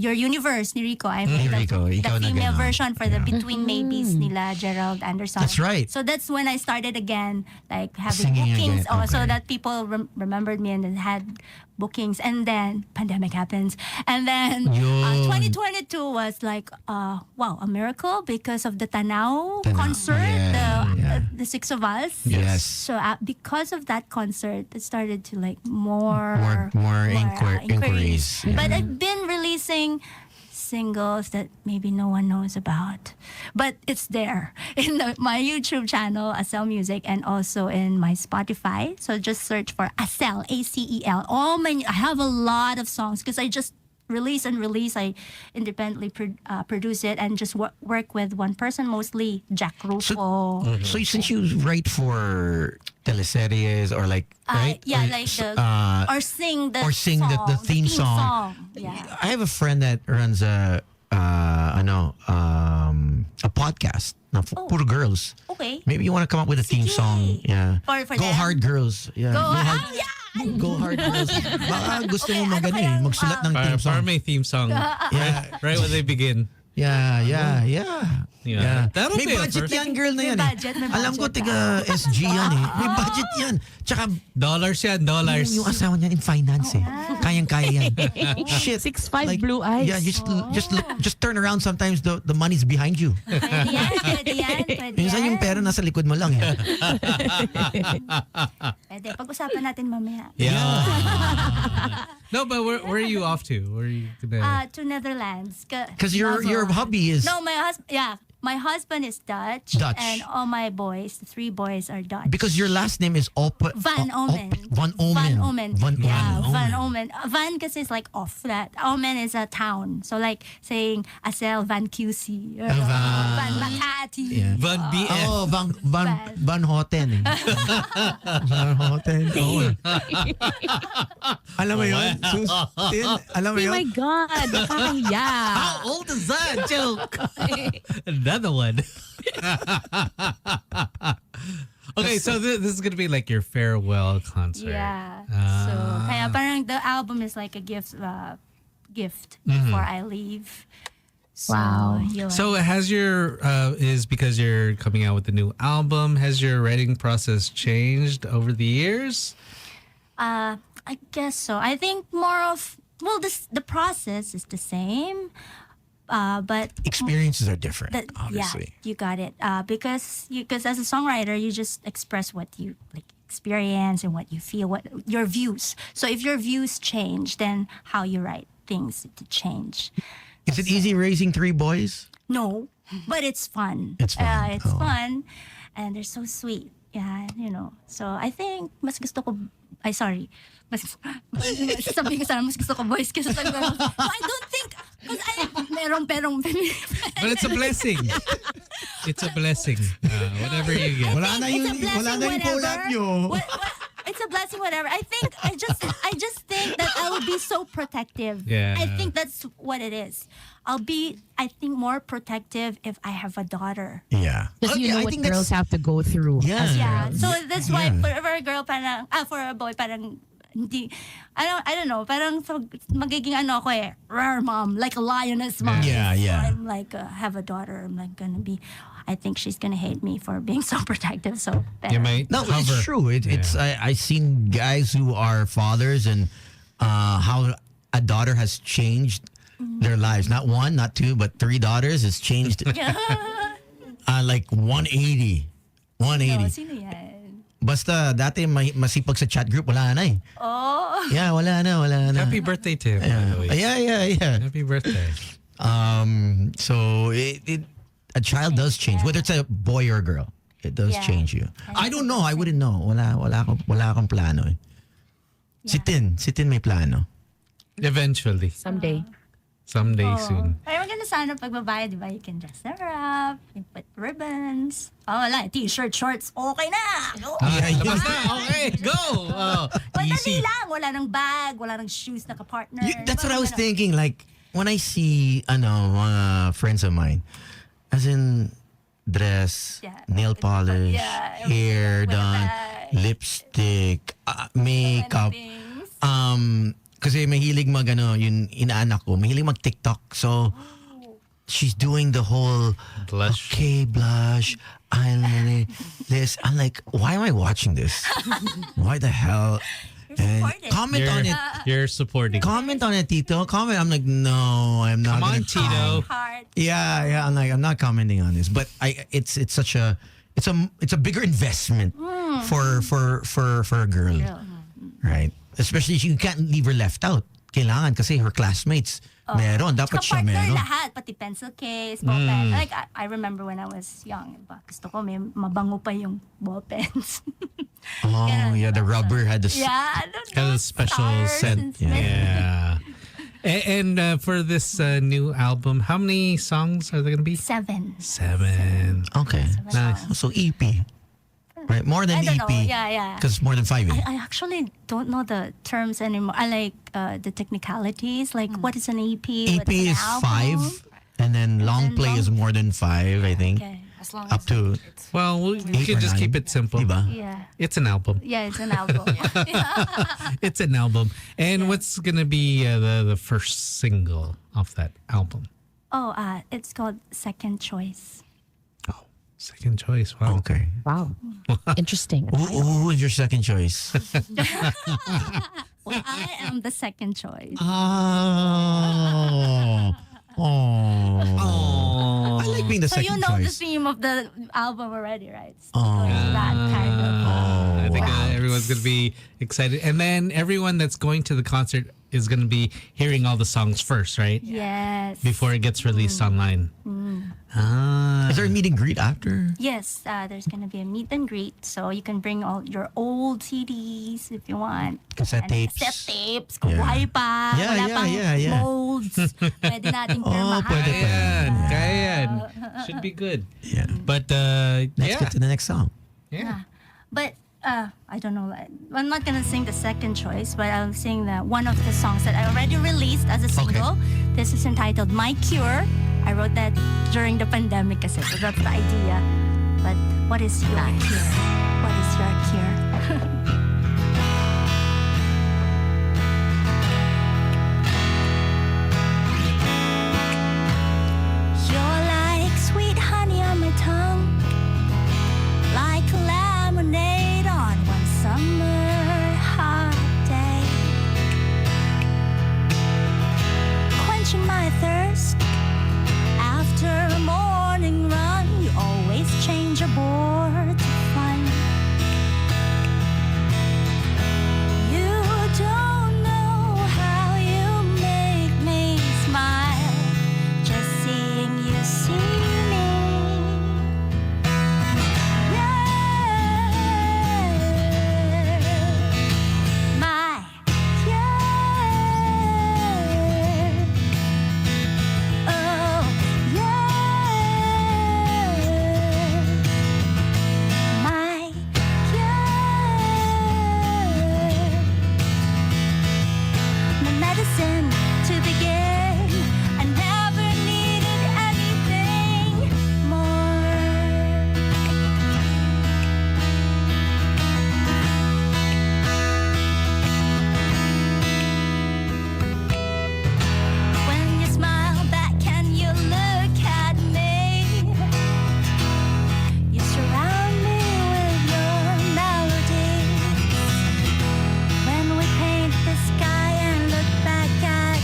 Your Universe ni Rico. I played Rico, the ikaw na female ganon. version for the Between Maybes nila Gerald Anderson. That's right. So that's when I started again, like having Singing bookings, again, so okay. that people remembered me and then had bookings. And then pandemic happens, and then Yun. 2022 was like wow, a miracle because of the Tanaw concert, the Six of Us. Yes. So because of that concert, it started to like more inquiries. Yeah. But I've been releasing singles that maybe no one knows about, but it's there in my YouTube channel, Acel Music, and also in my Spotify. So just search for Acel, ACEL. I have a lot of songs because I just release. I independently produce it and just work with one person, mostly Jack Rufo. So since you write for teleseries or like right? Yeah, or, like or sing the theme song. Yeah. I have a friend that runs a podcast. Puro girls. Okay. Maybe you want to come up with a theme song. Yeah. For Go them? Hard Girls. Yeah. Go hard. yeah. Go Hard Girls. Baka gusto mo magsulat ng Para, theme song. para may theme song. Yeah. Right when they begin. Yeah. That'll May be a budget first. yan, girl na May yan. budget, may Alam ko, budget. tiga SG yan eh. May budget yan. Tsaka, Dollars yan, dollars. yung asawa niya in finance eh. Kayang-kaya yan. Shit. 6'5" blue eyes. Yeah, just turn around sometimes the money's behind you. Pwede yan. Minsan yung pera nasa likod mo lang. Eh. Pwede. Pag-usapan natin mamaya. Yeah. No, but where are you off to? Where are you gonna? To Netherlands. Because your hubby is... No, my husband is Dutch. Dutch. And all my boys, the 3 boys are Dutch. Because your last name is Van Omen. Van Omen. Van Omen. Van kasi is like off that. Omen is a town. So like saying Acel Van QC. Or Van Makati. Yeah. Van BF. Oh, Van Hoten. Van Hoten. Oh. Alam mo yun? Tin, alam mo Oh yun? my God. Nakakahiya. How old is that joke? Another one. Okay, so this is gonna be like your farewell concert. Yeah. So kaya parang the album is like a gift before I leave. So, Wow. yun. So has your is because you're coming out with the new album, has your writing process changed over the years? I guess so. I think more of the process is the same, but Experiences are different, yeah, obviously. you got it. Because as a songwriter, you just express what you like experience and what you feel, what your views. So if your views change, then how you write things to change. Is it easy raising 3 boys? No, but it's fun. It's fun. It's fun, and they're so sweet. Yeah, So I think mas gusto ko. Sorry. Sabi ko sana mas gusto ko boys kasi sa girls. No, I don't think because merong But it's a blessing. It's a blessing. Whatever you get. Wala na yung collab nyo. It's a blessing, whatever. I just think that I will be so protective. Yeah. I think that's what it is. I'll be, I think, more protective if I have a daughter. Yeah. Because you Okay, know I what think girls have to go through. Yeah. as Yeah. girls. So that's why Yeah. for a girl parang for a boy parang hindi I don't know, parang magiging ako rare mom, like a lioness mom. Yeah, yeah. I'm like have a daughter, I'm like gonna be I think she's gonna hate me for being so protective. So better. You might No, cover. it's true. It's I've seen guys who are fathers and how a daughter has changed their lives. Not 1, not 2, but 3 daughters has changed like 180. 180. No, sino yan? Basta dati masipag sa chat group, wala na eh. Oh. Yeah, wala na. Happy birthday to him, by the way. Yeah. Happy birthday. So a child does change, whether it's a boy or a girl. It does change you. I don't know. I wouldn't know. Wala akong plano eh. Si Tin may plano. Eventually. Someday. Someday soon. Pero maganda sana pag babae, di ba? You can dress her up, you put ribbons. Oh, wala. T-shirt, shorts, okay na. Go. Tapos na. Okay, go. Madali Easy. lang. Wala nang bag, wala nang shoes, naka-partner. That's what I was thinking. Like, when I see, mga friends of mine, as in, dress, Yeah. nail polish, hair With a done, bag. lipstick, makeup. Things. Kasi mahilig yung inaanak ko, mahilig mag-TikTok. So, she's doing the whole Blush. Okay, blush, eyeliner, this. I'm like, why am I watching this? Why the hell? And supportive. comment on it. You're supporting. Comment on it, Tito. Comment. I'm like, no, I'm not. Come on, gonna Tito. Heart. Yeah. I'm like, I'm not commenting on this. But it's such a it's a bigger investment for a girl, right? Especially you can't leave her left out. Kailangan kasi her classmates meron. Dapat siya Partner meron. lahat, pati pencil case, ball pen. Like, I remember when I was young, gusto ko may mabango pa yung ball pens. Oh, yeah, the rubber had the yeah. Has a special scent. Yeah. And for this new album, how many songs are there going to be? 7. 7. Okay. Nice. So EP. Right, more than I don't EP. know. Yeah. Because more than 5. I actually don't know the terms anymore. I like the technicalities. Like, what is an EP? EP What is an is album? 5, and then long play is more than 5, I think. Okay. As long Up as to Well, we 8 can or just 9. keep it simple. Diba? Yeah. It's an album. Yeah, it's an album. It's an album. And what's going to be the first single of that album? It's called Second Choice. Oh, second choice. Wow. Okay. Wow. Interesting. Who is your second choice? Well, I am the second choice. Oh. I like being the So second you know choice. the theme of the album already, right? So it's that kind of. I think everyone's going to be excited. And then everyone that's going to the concert is going to be hearing all the songs first, right? Yes. Before it gets released online. Is there a meet and greet after? Yes, there's gonna be a meet and greet, so you can bring all your old CDs if you want. Cassette And tapes. Cassette tapes, kung Yeah. buhay pa, Yeah, wala yeah, pang yeah. molds. Pwede nating pirmahan. pwede pa. Kaya yan. Should be good. Yeah. But Let's get to the next song. yeah. But I don't know. I'm not gonna sing the second choice, but I'll sing one of the songs that I already released as a single. This is entitled "My Cure." I wrote that during the pandemic, kasi so that's the idea. But what is your cure? What is your cure? You're like sweet honey on my tongue, like lemonade on one summer hot day, quenching my thirst after a morning run. You always change your board to fun. You don't know how you make me smile, just seeing you see me. My cure. Oh, my cure. My medicine to begin. I never needed anything more. When you smile back, can you look at me? You surround me with your melodies. When we paint the sky and look back at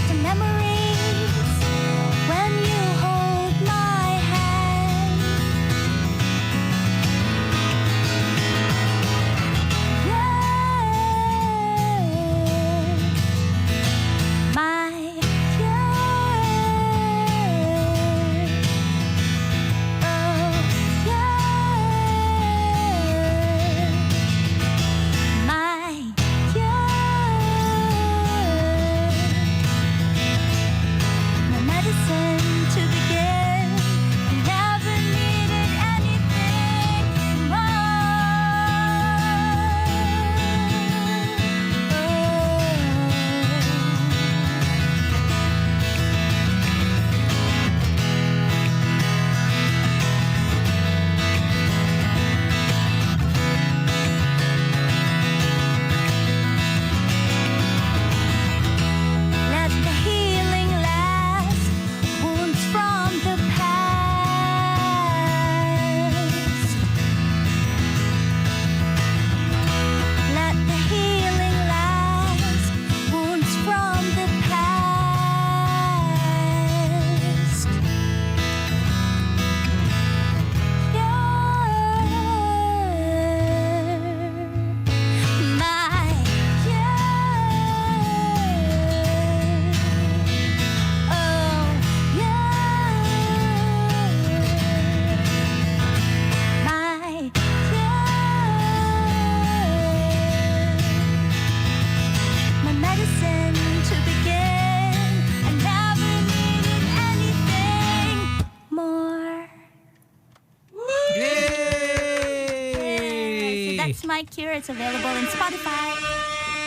My Cure. It's available in Spotify.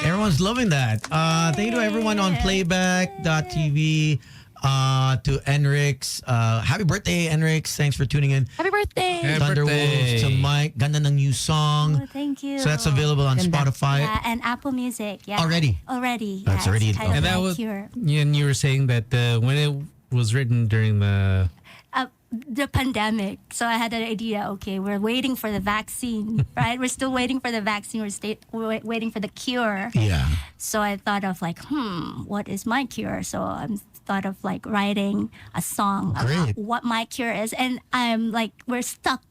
Everyone's loving that. Thank you to everyone on playback.tv. To Enrix. Happy birthday, Enrix. Thanks for tuning in. Happy birthday. Happy Thunderwolves to birthday. Mike. Ganda ng new song. Oh, thank you. So that's available on Spotify. Yeah, and Apple Music. Yeah. Already? Already. That's yeah, already it's titled And that My was, Cure. and you were saying that when it was written during The pandemic. So I had an idea. Okay, we're waiting for the vaccine, right? We're still waiting for the vaccine. We're waiting for the cure. Yeah. So I thought of like, what is my cure? So I thought of like writing a song Great. about what my cure is, and I'm like, we're stuck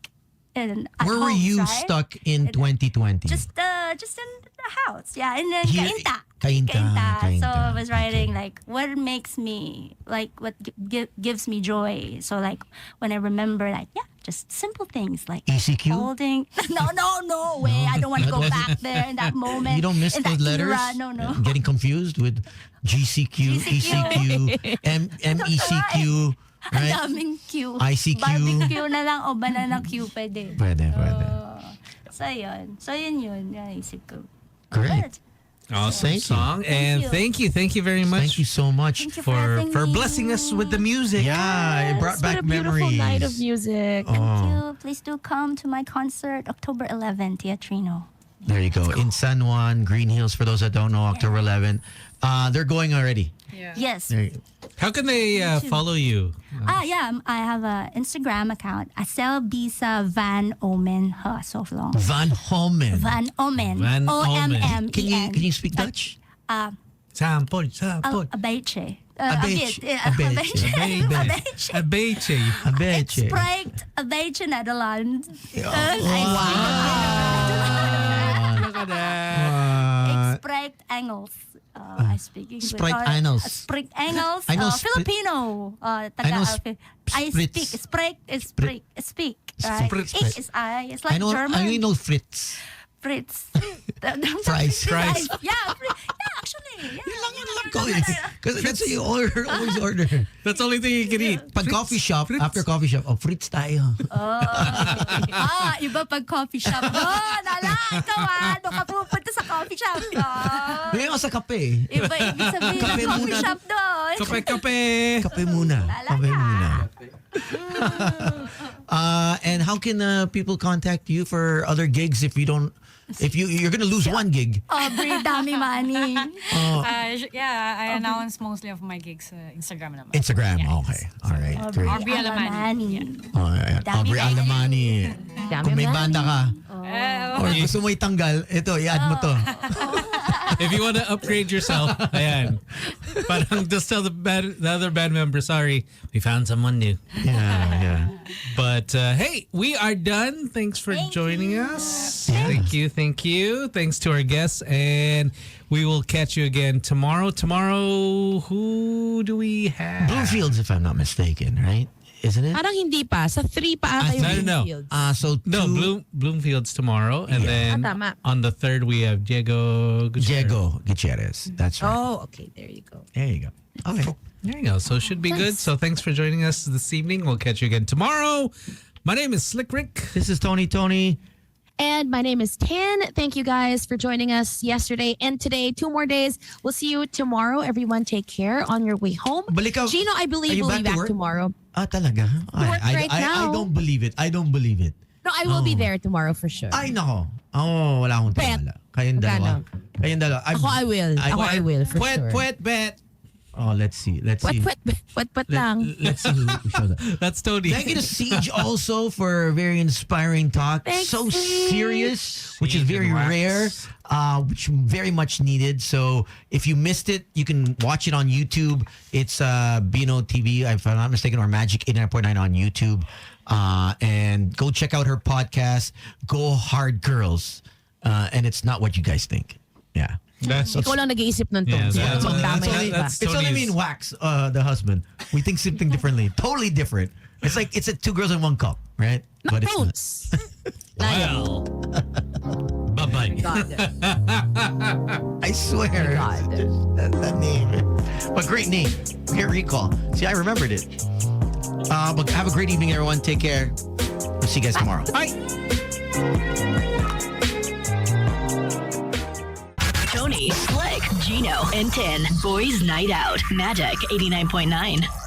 in. at Where were home, you right? stuck in 2020? Just in the house, yeah, in Here- Cainta. Cainta. So I was writing like what makes me like what gives me joy. So like when I remember like just simple things like ECQ? holding. No way. I don't want to go back there in that moment. You don't miss in those that letters? Era. No. Getting confused with GCQ, ECQ, MECQ, Ang right? daming Q. ICQ. Barbecue na lang o banana Q pwede. Pwede. So yun. Naisip ko. Great. awesome Thank you. song. And thank you very much. Thank you so much. Thank you for having for me. blessing us with the music. Yeah, it brought What back a beautiful memories. night of music. Oh. Thank you. Please do come to my concert October 11th, Teatrino. There you go. In San Juan, Green Hills, for those that don't know, October 11th. They're going already. Yeah. Yes. There you go. How can they follow you? Yeah. I have an Instagram account. Acel Bisa Van Omen. So long. Van Homen. Van Omen. Van O-M-M-E-N. Can you speak Dutch? Sample. Abeche. Abeche. Abeche. Ik spreekt een beetje Nederlands. Look at that. Ik spreek Engels. I speak English. Spreek Engels. Spreek Engels. I know Filipino. I Taga, know I Sprits. speak. Spreek is speak. Speak. Right? Sprits. Ich is I. It's like I German. only know Fritz. Fritz. Fries. Fries. Yeah, actually. Yeah. Yun lang yung alam ko eh. Because that's what you always order. That's the only thing you can eat. Pag coffee shop, after coffee shop, Fritz tayo. Iba pag coffee shop. Nala, ikaw doon ka pupunta sa coffee shop. Ngayon ako sa kape. Iba ibig sabihin Kape ng coffee muna. shop doon. Kape. Kape muna. Kape muna. And how can people contact you for other gigs if you're gonna lose one gig? Aubrey, dami money. I announce mostly of my gigs Instagram naman. Instagram. Yeah. Okay. All right. Great. Aubrey Alamani. All right. Dami Aubrey money. Alamani. Dami Kung may money. banda ka, or gusto mo itanggal, ito, i-add mo to. If you want to upgrade yourself, ayan. Parang just tell the other band member, sorry, we found someone new. Yeah. But hey, we are done. Thanks for joining us. Thank you. Thanks to our guests. And we will catch you again tomorrow. Tomorrow, who do we have? Bloomfields, if I'm not mistaken, right? Isn't it? Parang hindi pa. Sa 3 pa ata yung No. Bloomfields. So No, two- Bloomfields tomorrow. And then tama. on the 3rd, we have Diego Gutierrez. That's right. Oh, okay. There you go. There you go. Okay. There you go. So it should be good. So thanks for joining us this evening. We'll catch you again tomorrow. My name is Slick Rick. This is Tony. And my name is Tan. Thank you guys for joining us yesterday and today. 2 more days. We'll see you tomorrow. Everyone take care on your way home. Balik ka- Gino, I Are believe you will be back to back work? tomorrow. Talaga? work right I now. don't believe it. No, I will be there tomorrow for sure. Ay, nako. Wala akong Bet. tiwala. Kayong dalawa. Ako, I will. I will for sure. Bet. Oh, let's see. What lang. Let's see who shows up. That's Tony. Thank you to Ceej also for a very inspiring talk. Thanks, so Ceej. serious, which is Ceej very and Wax. rare, which very much needed. So if you missed it, you can watch it on YouTube. It's Bino TV, if I'm not mistaken, or Magic 89.9 on YouTube. And go check out her podcast, Go Hard Girls. And it's not what you guys think. Yeah. Ikaw lang nag-iisip nun to. Yeah, Huwag mong tama yung iba. that's It's only Tony's- me and Wax, the husband. We think something differently. Totally different. It's like it's a 2 girls in 1 cup, right? But it's not. Notes. Well, bye-bye. I swear. God. That name. But great name. Can't recall. See, I remembered it. But have a great evening, everyone. Take care. We'll see you guys tomorrow. Bye. Tony, Slick, Gino, and Tin. Boys Night Out. Magic 89.9.